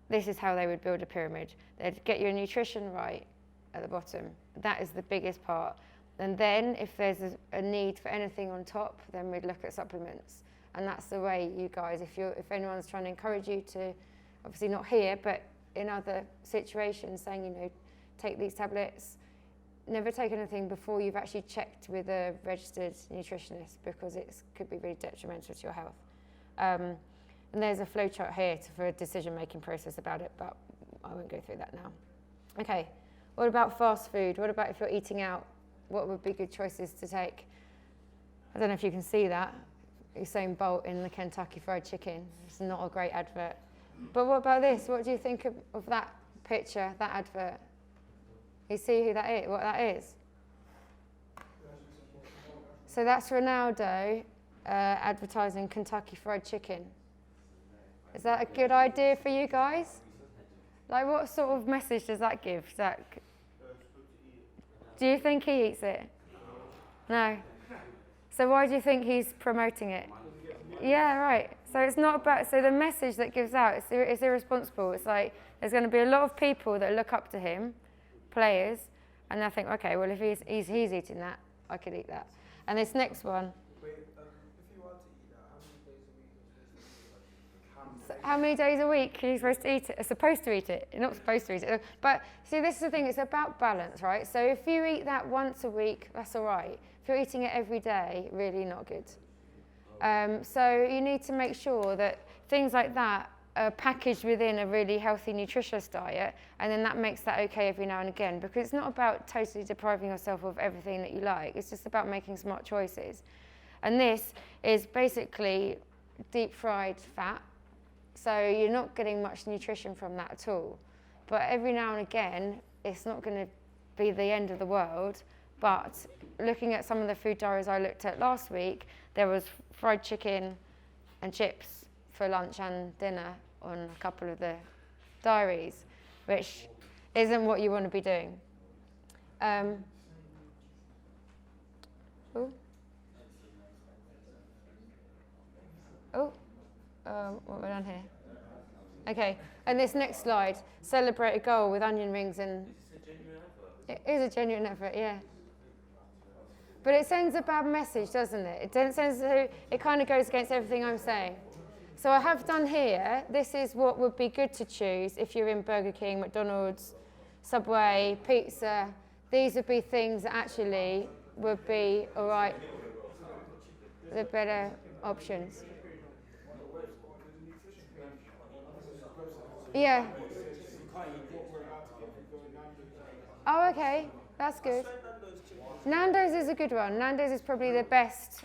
this is how they would build a pyramid. They'd get your nutrition right at the bottom. That is the biggest part. And then if there's a need for anything on top, then we'd look at supplements. And that's the way you guys, if anyone's trying to encourage you to, obviously not here, but in other situations, saying, take these tablets, never take anything before you've actually checked with a registered nutritionist because it could be really detrimental to your health. And there's a flowchart here for a decision-making process about it, but I won't go through that now. Okay, what about fast food? What about if you're eating out? What would be good choices to take? I don't know if you can see that. Usain Bolt in the Kentucky Fried Chicken. It's not a great advert. But what about this? What do you think of that picture, that advert? You see who that is, what that is? So that's Ronaldo advertising Kentucky Fried Chicken. Is that a good idea for you guys? Like, what sort of message does that give? Do you think he eats it? No. So why do you think he's promoting it? Yeah, right. So it's not about, so the message that gives out, it's irresponsible. It's like, there's going to be a lot of people that look up to him, players, and they'll think, okay, well, if he's eating that, I could eat that. And this next one. Wait, if you want to eat that, How many days a week are you supposed to eat it? You're supposed to eat it. You're not supposed to eat it. But see, this is the thing. It's about balance, right? So if you eat that once a week, that's all right. If you're eating it every day, really not good. So you need to make sure that things like that are packaged within a really healthy, nutritious diet, and then that makes that okay every now and again. Because it's not about totally depriving yourself of everything that you like. It's just about making smart choices. And this is basically deep-fried fat. So you're not getting much nutrition from that at all. But every now and again, it's not going to be the end of the world. But looking at some of the food diaries I looked at last week, there was fried chicken and chips for lunch and dinner on a couple of the diaries, which isn't what you want to be doing. What have I done here? Okay, and this next slide, celebrate a goal with onion rings, and it is a genuine effort, yeah. But it sends a bad message, doesn't it? It kind of goes against everything I'm saying. So I have done here, this is what would be good to choose if you're in Burger King, McDonald's, Subway, pizza. These would be things that actually would be all right, the better options. Yeah. Oh, okay, that's good. Nando's is a good one. Nando's is probably the best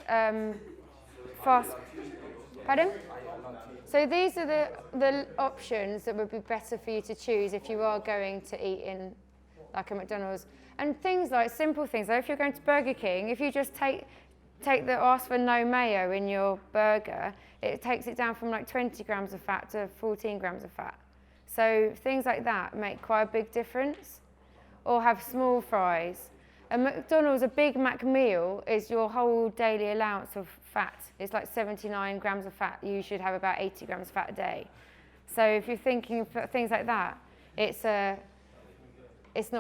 fast. Pardon? So these are the options that would be better for you to choose if you are going to eat in like a McDonald's. And things like simple things. Like if you're going to Burger King, if you just ask for no mayo in your burger, it takes it down from like 20 grams of fat to 14 grams of fat. So things like that make quite a big difference. Or have small fries. A McDonald's, a Big Mac meal is your whole daily allowance of fat. It's like 79 grams of fat. You should have about 80 grams of fat a day. So if you're thinking of things like that, it's not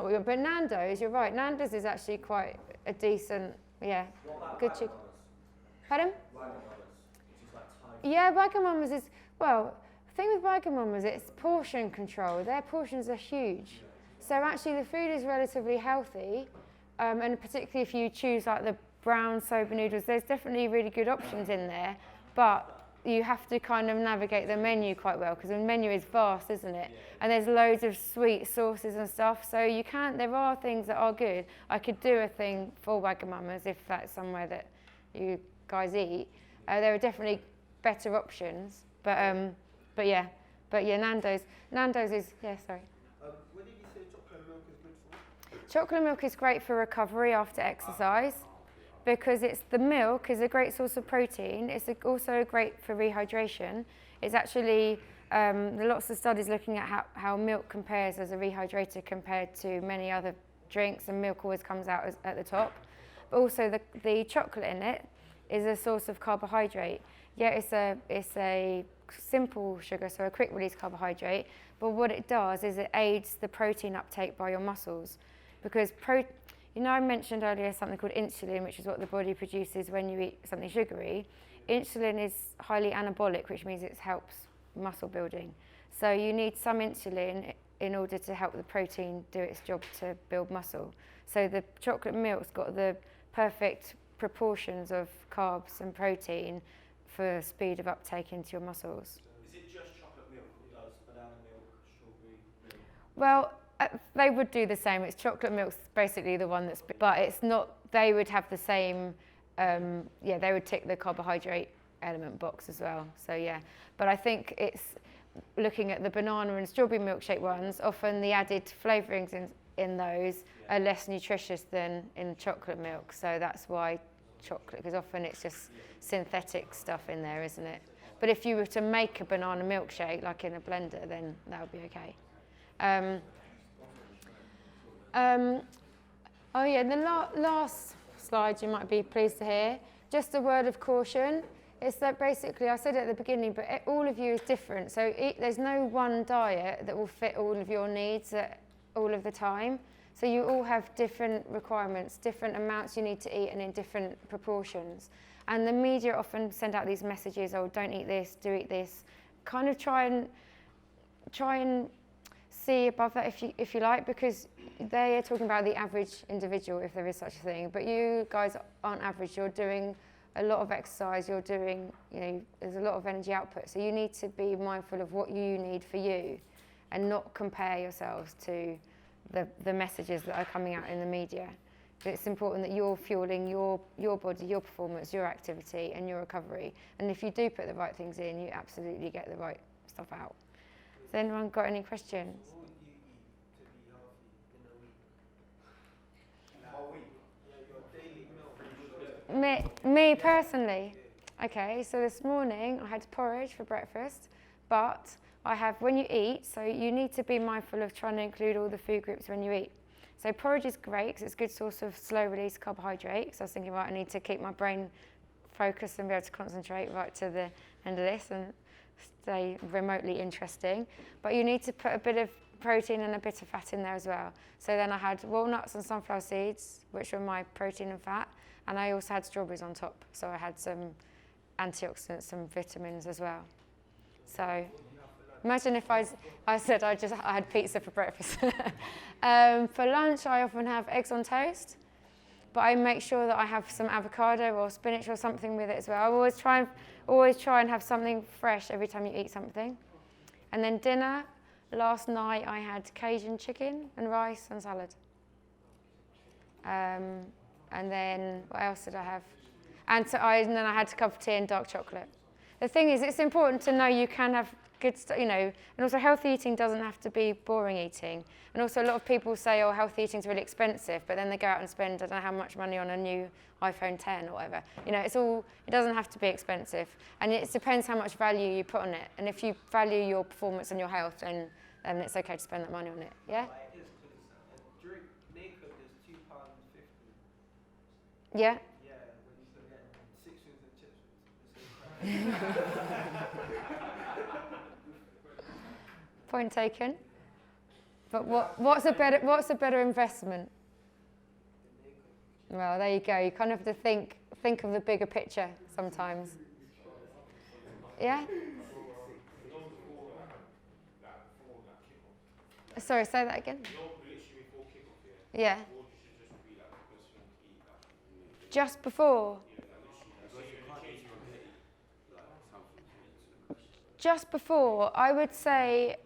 what you want. But Nando's, you're right. Nando's is actually quite a decent, good chicken. Pardon? Yeah, Wagamama's is, well, the thing with Wagamama's, it's portion control. Their portions are huge. So actually the food is relatively healthy, and particularly if you choose like the brown soba noodles, there's definitely really good options in there, but you have to kind of navigate the menu quite well because the menu is vast, isn't it? And there's loads of sweet sauces and stuff, so there are things that are good. I could do a thing for Wagamama's if that's somewhere that you guys eat. There are definitely better options, but yeah, Nando's is, sorry. What did you say chocolate milk is good for? Chocolate milk is great for recovery after exercise because the milk is a great source of protein. It's also great for rehydration. It's actually, there are lots of studies looking at how milk compares as a rehydrator compared to many other drinks, and milk always comes out at the top. But also the chocolate in it is a source of carbohydrate. Yeah, it's a simple sugar, so a quick release carbohydrate, but what it does is it aids the protein uptake by your muscles because I mentioned earlier something called insulin, which is what the body produces when you eat something sugary. Insulin is highly anabolic, which means it helps muscle building. So you need some insulin in order to help the protein do its job to build muscle. So the chocolate milk's got the perfect proportions of carbs and protein for speed of uptake into your muscles. Is it just chocolate milk, or does banana milk, strawberry milk? Well, they would do the same. It's chocolate milk's basically the one but it's not, they would have the same, they would tick the carbohydrate element box as well. So yeah, but I think it's looking at the banana and strawberry milkshake ones, often the added flavourings in those are less nutritious than in chocolate milk. So that's why chocolate, because often it's just synthetic stuff in there, isn't it? But if you were to make a banana milkshake, like in a blender, then that would be okay. The last slide you might be pleased to hear, just a word of caution. It's that basically, I said it at the beginning, but all of you is different. So there's no one diet that will fit all of your needs all of the time. So you all have different requirements, different amounts you need to eat and in different proportions. And the media often send out these messages, oh, don't eat this, do eat this. Kind of try and see above that if you like, because they are talking about the average individual, if there is such a thing. But you guys aren't average. You're doing a lot of exercise. You're doing, there's a lot of energy output. So you need to be mindful of what you need for you and not compare yourselves to the messages that are coming out in the media. But it's important that you're fueling your body, your performance, your activity and your recovery. And if you do put the right things in, you absolutely get the right stuff out. Has anyone got any questions? What would you eat to be healthy in a week? Yeah, your daily meal. Me personally, Okay, so this morning I had porridge for breakfast, but I have, when you eat, so you need to be mindful of trying to include all the food groups when you eat. So porridge is great because it's a good source of slow release carbohydrate. So I was thinking, right, I need to keep my brain focused and be able to concentrate right to the end of this and stay remotely interesting. But you need to put a bit of protein and a bit of fat in there as well. So then I had walnuts and sunflower seeds, which were my protein and fat, and I also had strawberries on top. So I had some antioxidants, some vitamins as well. So imagine if I said I had pizza for breakfast. For lunch, I often have eggs on toast, but I make sure that I have some avocado or spinach or something with it as well. I always try and have something fresh every time you eat something. And then dinner, last night I had Cajun chicken and rice and salad. And then what else did I have? And then I had a cup of tea and dark chocolate. The thing is, it's important to know you can have good stuff, and also healthy eating doesn't have to be boring eating. And also a lot of people say, oh, healthy eating is really expensive, but then they go out and spend, I don't know how much money on a new iPhone 10 or whatever. It doesn't have to be expensive. And it depends how much value you put on it. And if you value your performance and your health, then it's okay to spend that money on it, yeah? It is because during Naked there's £2.50. Yeah? Yeah, when you still get 6 wings and chips. Point taken. But what's a better investment? Well, there you go. You kind of have to think of the bigger picture sometimes. Yeah? Sorry, say that again. Yeah. Just before. Just before, I would say,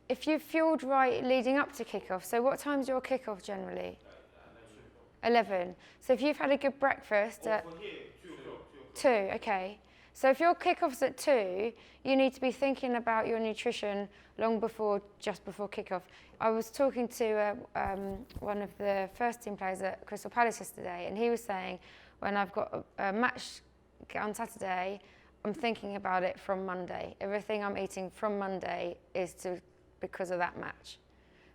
if you've fueled right leading up to kickoff, so what time's your kickoff generally? 11. So if you've had a good breakfast at 2, okay. So if your kickoff's at 2, you need to be thinking about your nutrition just before kickoff. I was talking to one of the first team players at Crystal Palace yesterday, and he was saying, when I've got a match on Saturday, I'm thinking about it from Monday. Everything I'm eating from Monday is because of that match.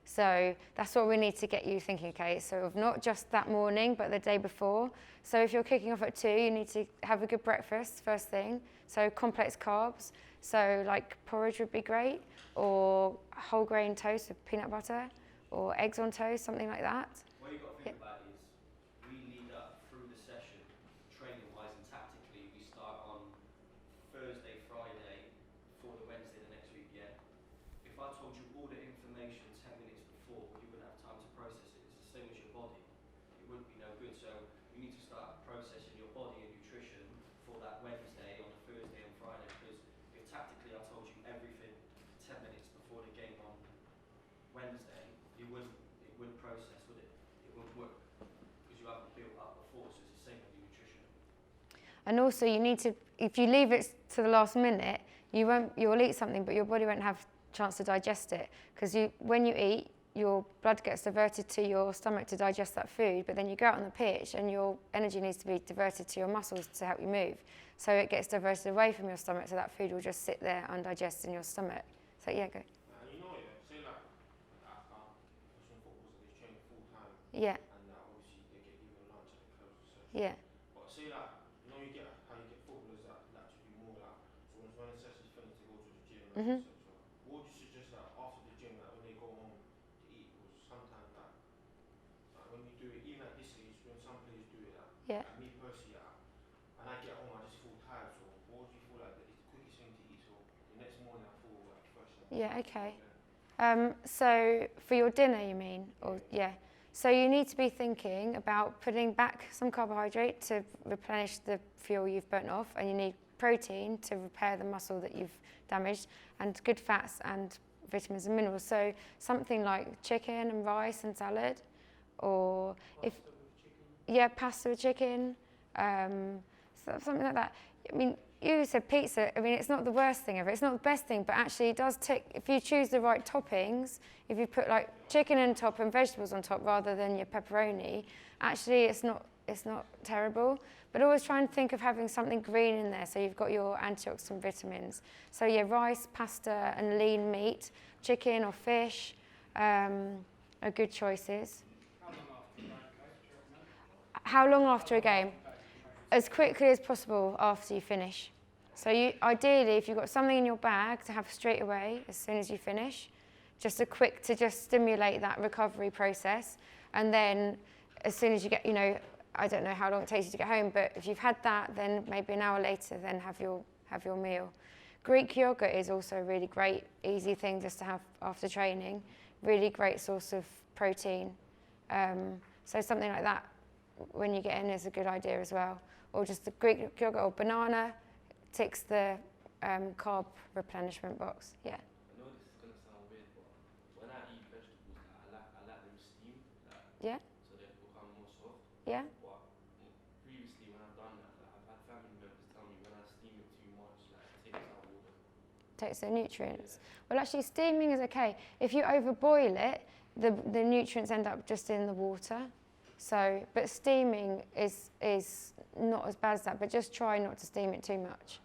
So that's what we need to get you thinking, okay? So not just that morning, but the day before. So if you're kicking off at 2, you need to have a good breakfast first thing. So complex carbs. So like porridge would be great, or whole grain toast with peanut butter, or eggs on toast, something like that. What you've got to think about is we lead up through the session, training-wise and tactically. We start on Thursday, Friday, for the Wednesday the next week, yeah? If I told you all the information 10 minutes before, you wouldn't have time to process it. It's the same as your body. It wouldn't be no good. So you need to start processing your body and nutrition for that Wednesday, on the Thursday and Friday. Because if tactically I told you everything 10 minutes before the game on Wednesday, it wouldn't process, would it? It wouldn't work because you haven't built up before. So it's the same with your nutrition. And also you need to, if you leave it to the last minute, you'll eat something, but your body won't have a chance to digest it. Because when you eat, your blood gets diverted to your stomach to digest that food, but then you go out on the pitch and your energy needs to be diverted to your muscles to help you move. So it gets diverted away from your stomach, so that food will just sit there undigested in your stomach. So yeah, go. Say like some footballers they train full time. Yeah. And obviously they get even lunch at the close of session. Yeah. But say like, you get how you get footballers that to be more like, so when the session's finished they go to the gym and etc. What would you suggest that after the gym, like when they go home to eat? Because sometimes like when you do it, even at this age, when some players do it, Yeah. like me personally, when I get home I just feel tired. So what would you feel like is the quickest thing to eat? So the next morning I feel like fresh. Yeah, okay. So for your dinner, you mean? Or yeah. So you need to be thinking about putting back some carbohydrate to replenish the fuel you've burnt off, and you need protein to repair the muscle that you've damaged, and good fats and vitamins and minerals. So something like chicken and rice and salad, or pasta with chicken, something like that. I mean, you said pizza. I mean, it's not the worst thing ever. It's not the best thing, but actually it does tick. If you choose the right toppings, if you put like chicken on top and vegetables on top rather than your pepperoni, actually it's not it's not terrible. But always try and think of having something green in there, so you've got your antioxidant vitamins. So yeah, rice, pasta, and lean meat, chicken or fish are good choices. How long after a game? As quickly as possible after you finish. So ideally, if you've got something in your bag, to have straight away as soon as you finish, just to stimulate that recovery process. And then as soon as you get, I don't know how long it takes you to get home, but if you've had that, then maybe an hour later, then have your meal. Greek yogurt is also a really great, easy thing just to have after training. Really great source of protein. So something like that when you get in is a good idea as well. Or just the Greek yogurt or banana ticks the carb replenishment box. Yeah. I know this is gonna sound weird, but when I eat vegetables, I like them steamed, Yeah. so they become more soft. Yeah. But previously, when I've done that, I've had family members tell me when I steam it too much, it takes out all the. Takes the nutrients. Well, actually, steaming is okay. If you overboil it, the nutrients end up just in the water. So, but steaming is not as bad as that. But just try not to steam it too much.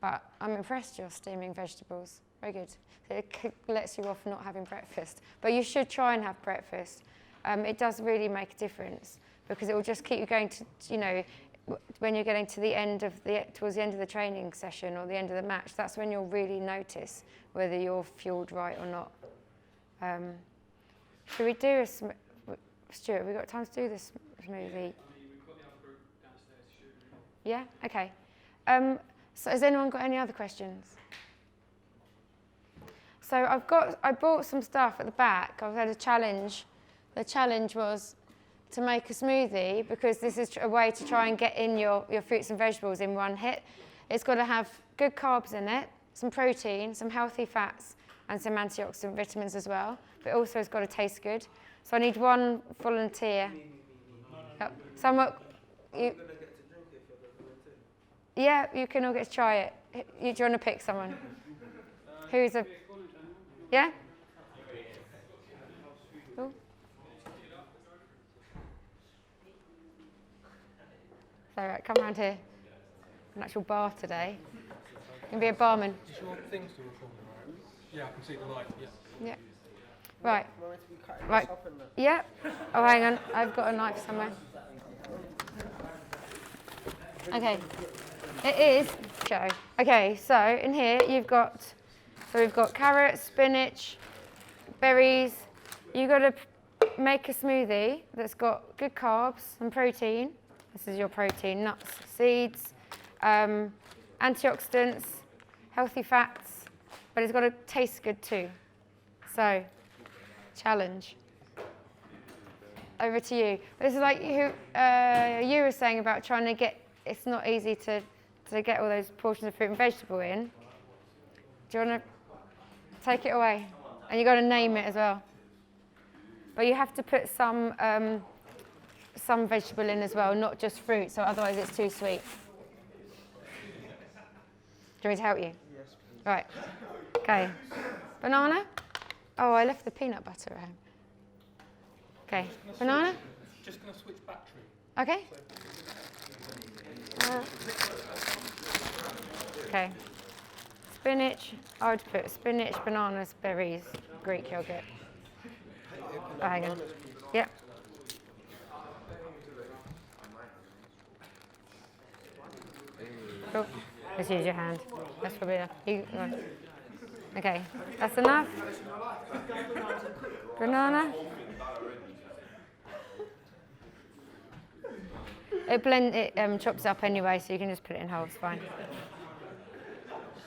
But I'm impressed you're steaming vegetables. Very good. It lets you off not having breakfast. But you should try and have breakfast. It does really make a difference because it will just keep you going to, when you're getting to towards the end of the training session or the end of the match, that's when you'll really notice whether you're fueled right or not. Should we do Stuart, have we got time to do this smoothie? I mean, we've got the other group downstairs. Yeah? Okay. So has anyone got any other questions? So I bought some stuff at the back. I've had a challenge. The challenge was to make a smoothie because this is a way to try and get in your fruits and vegetables in one hit. It's got to have good carbs in it, some protein, some healthy fats, and some antioxidant vitamins as well. But also it's got to taste good. So I need one volunteer. Someone, yeah, you can all get to try it. Do you want to pick someone? Who's a... Yeah? Ooh. So right, come around here. An actual bar today. You can be a barman. Is your thing still recording, right? Yeah, I can see the light, yeah. Yeah. Right. Right. Yeah. Oh, hang on. I've got a knife somewhere. Okay. It is Joe. Okay, so in here we've got carrots, spinach, berries. You've got to make a smoothie that's got good carbs and protein. This is your protein, nuts, seeds, antioxidants, healthy fats, but it's got to taste good too. So, challenge. Over to you. This is like you were saying about trying to get, it's not easy to get all those portions of fruit and vegetable in. Do you want to take it away? And you've got to name it as well. But you have to put some vegetable in as well, not just fruit, so otherwise it's too sweet. Do you want me to help you? Yes, please. Right. Okay. Banana? Oh, I left the peanut butter at home. Okay. Banana? Just going to switch battery. Okay. Okay. Spinach. I would put spinach, bananas, berries, Greek yogurt. Oh, hang on. Yep. Cool. Just use your hand. That's probably enough. Okay, that's enough. Banana. It chops up anyway, so you can just put it in whole. It's fine.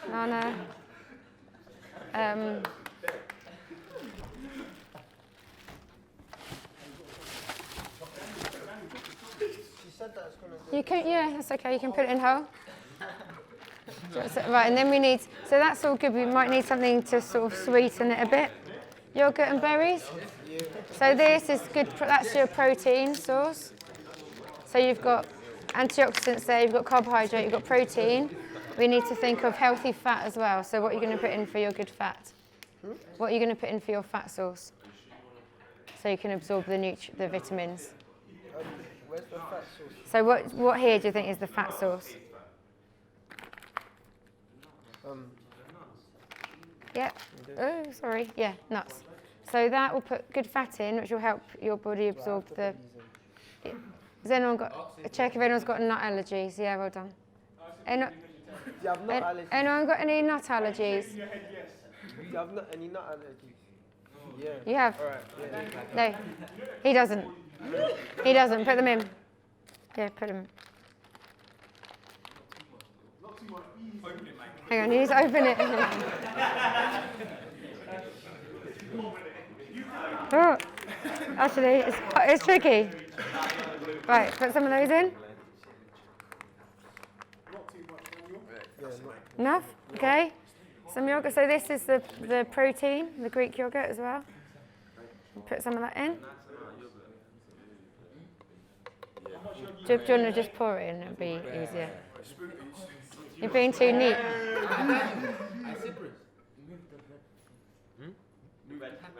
Banana. She said that it's going to... You can, yeah, that's okay. You can put it in whole. Right, and then we need, so that's all good. We might need something to sort of sweeten it a bit. Yogurt and berries. So this is good, that's your protein source. So you've got antioxidants there, you've got carbohydrate, you've got protein. We need to think of healthy fat as well. So what are you going to put in for your good fat? What are you going to put in for your fat source? So you can absorb the vitamins. Where's the fat sauce? So what here do you think is the fat source? Yeah. Oh, sorry. Yeah, nuts. So that will put good fat in, which will help your body absorb the. Has anyone got? Check if anyone's got nut allergies. Yeah, well done. Do you have nut allergies? Anyone got any nut allergies? Do you have any nut allergies? Yeah. You have? All right. Yeah. No, he doesn't. He doesn't. Put them in. Yeah, put them in. Hang on, you need to open it. Oh, actually, it's tricky. Right, put some of those in. Enough? Okay. Some yogurt. So this is the protein, the Greek yogurt as well. Put some of that in. Do you want to just pour it in? It'll be easier. You're being too neat.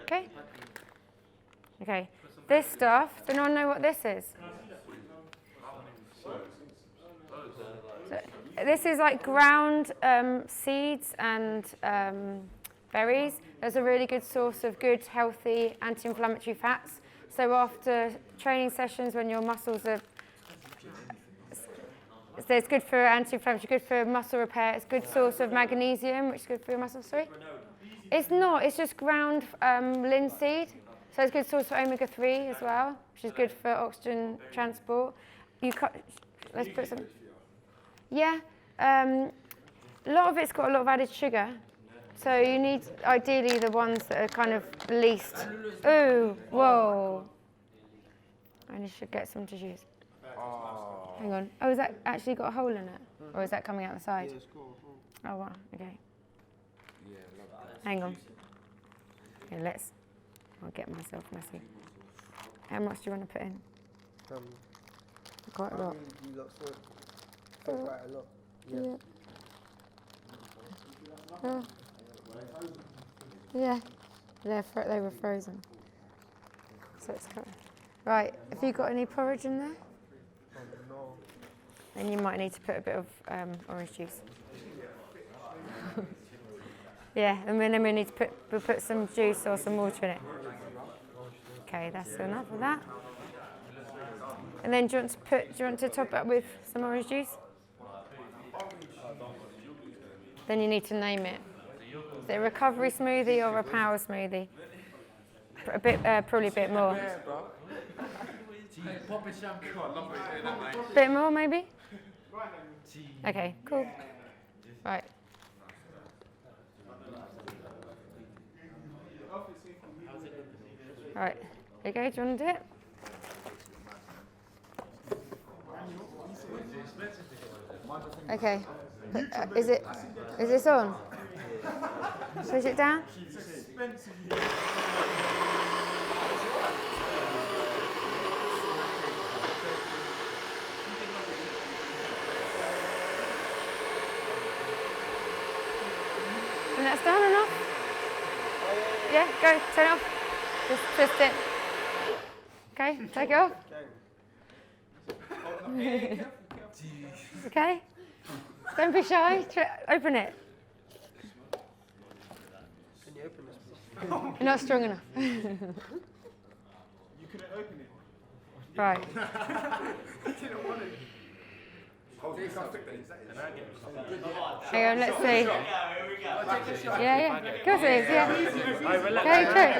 Okay. Okay. This stuff, does anyone know what this is? So, this is like ground seeds and berries. There's a really good source of good, healthy, anti-inflammatory fats. So after training sessions, when your muscles are, so it's good for anti-inflammatory, good for muscle repair. It's a good source of magnesium, which is good for your muscles. Sorry? It's not. It's just ground linseed. So it's a good source for omega-3 as well, which is good for oxygen transport. Let's put some. Yeah. A lot of it's got a lot of added sugar. So you need ideally the ones that are kind of least. Ooh, whoa. And you should get some tissues. Hang on. Oh, has that actually got a hole in it? Or is that coming out the side? Yeah, it's cool. Oh, wow. Okay. Hang on. Okay, I'll get myself messy. How much do you want to put in? Quite a lot. You lot saw it. Quite a lot. Yeah. Oh. Yeah. They were frozen. So it's cool. Right. Have you got any porridge in there? No. Then you might need to put a bit of orange juice. Yeah, and then we need to put some juice or some water in it. Okay, that's enough of that. And then do you want to top it up with some orange juice? Then you need to name it. Is it a recovery smoothie or a power smoothie? Probably a bit more. Bit more, maybe? Okay, cool. Right. Right. Okay, do you want to do it? Okay. Is this on? Switch it down? And that's done enough? Yeah, go, turn it off. Just twist it. Okay, take it off. Okay. Don't be shy. Open it. Can you open this? You're not strong enough. You couldn't open it. Right. You didn't want it. Hang on, let's see. Yeah. Of course it is, yeah. Okay, true.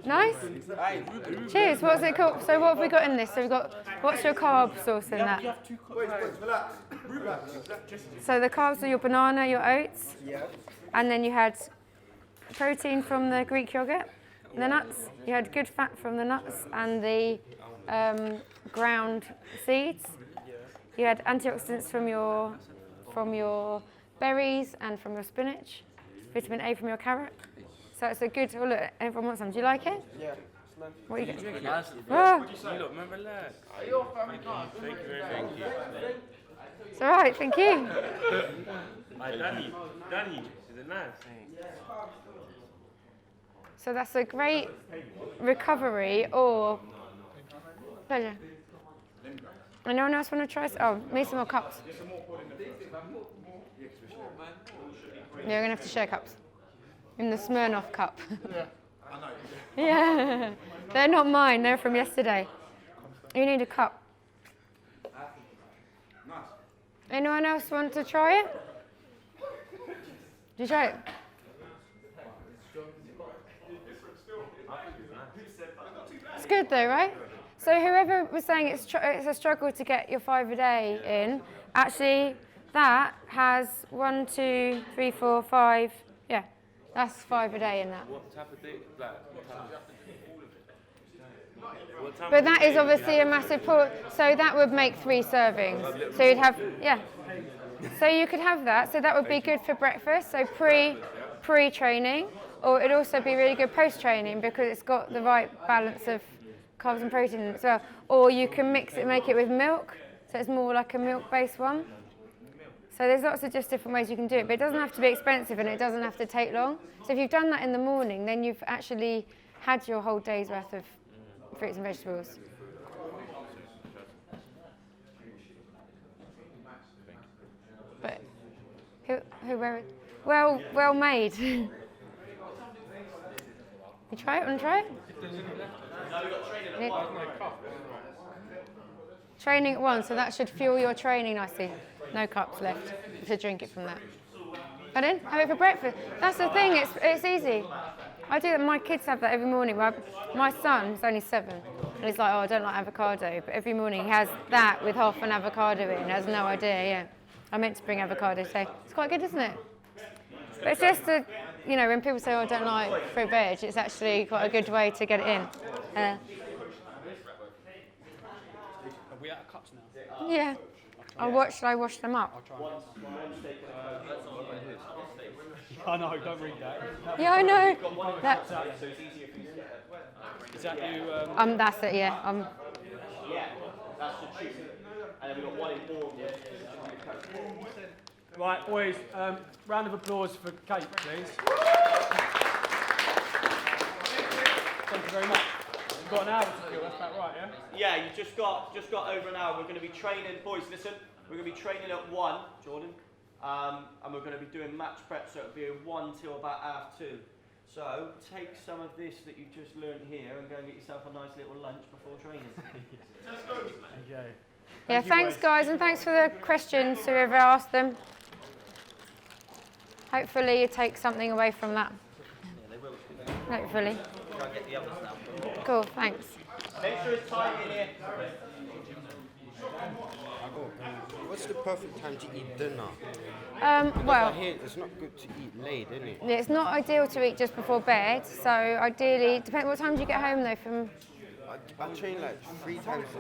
Nice. Cheers. What's it called? So what have we got in this? So we've got, what's your carb source in that? Wait, relax. So the carbs are your banana, your oats, Yeah. and then you had protein from the Greek yogurt, the nuts. You had good fat from the nuts and the ground seeds. You had antioxidants from your berries and from your spinach, vitamin A from your carrot. So it's a good. Oh look, everyone wants some. Do you like it? Yeah. What are you getting? Oh. You look, remember that? Thank you. It's all right. Thank you. Danny, is it nice? So that's a great recovery or pleasure. Anyone else want to try? Oh, me some more cups. Yeah, you're going to have to share cups. In the Smirnoff cup. Yeah, I know. Yeah, they're not mine, they're from yesterday. You need a cup. Anyone else want to try it? Did you try it? It's good though, right? So whoever was saying it's a struggle to get your 5 a day in, actually that has 1, 2, 3, 4, 5. Yeah, that's 5 a day in that. What type of day? Like, what time But that is obviously a massive pool. So that would make 3 servings. So you'd have, yeah. So you could have that. So that would be good for breakfast. So pre-training, or it'd also be really good post-training because it's got the right balance of carbs and protein as well. Or you can mix it, make it with milk. So it's more like a milk-based one. So there's lots of just different ways you can do it. But it doesn't have to be expensive and it doesn't have to take long. So if you've done that in the morning, then you've actually had your whole day's worth of fruits and vegetables. But where? Well made. You try it? Want to try it? Training at 1, so that should fuel your training nicely. No cups left to drink it from that. Pardon? Have it for breakfast. That's the thing. It's easy. I do that. My kids have that every morning. My son's only 7, and he's like, "Oh, I don't like avocado," but every morning he has that with half an avocado in. He has no idea. Yeah, I meant to bring avocado today. It's quite good, isn't it? But it's just when people say, "Oh, I don't like fruit veg," it's actually quite a good way to get it in. Are we out of cups now? Yeah. Should I wash them up? I'll try and I know, don't read that. Yeah, I know. That, Is that you? that's it, yeah. Yeah, that's the truth. And then we've got 1 in 4. Right, boys, round of applause for Kate, please. Thank you very much. You've got an hour to kill, that's about right, yeah? Yeah, you just got over an hour. We're going to be training, boys, listen. We're going to be training at 1, Jordan. And we're going to be doing match prep, so it'll be 1 till about 2:30. So take some of this that you've just learned here and go and get yourself a nice little lunch before training. Okay. Yeah, thanks guys, and thanks for the questions, whoever asked them. Hopefully you take something away from that. Yeah, they will. Hopefully. Try and get the others now. Cool, thanks. Make sure it's tight in here. What's the perfect time to eat dinner? Well, I hear it's not good to eat late, is it? it's not ideal to eat just before bed, so ideally, what time do you get home though from? I train like three times a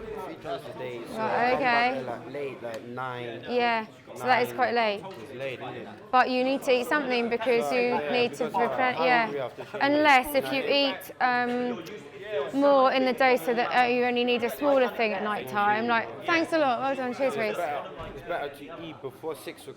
day. So Right, I come okay. back there like late, like 9. Yeah, so that is quite late. It's late, isn't it? But you need to eat something because you need to prepare, I'm hungry after training. Unless if you eat more in the day so that you only need a smaller thing at night time. Like, thanks a lot, well done, cheers Reece. It's better to eat before 6 o'clock.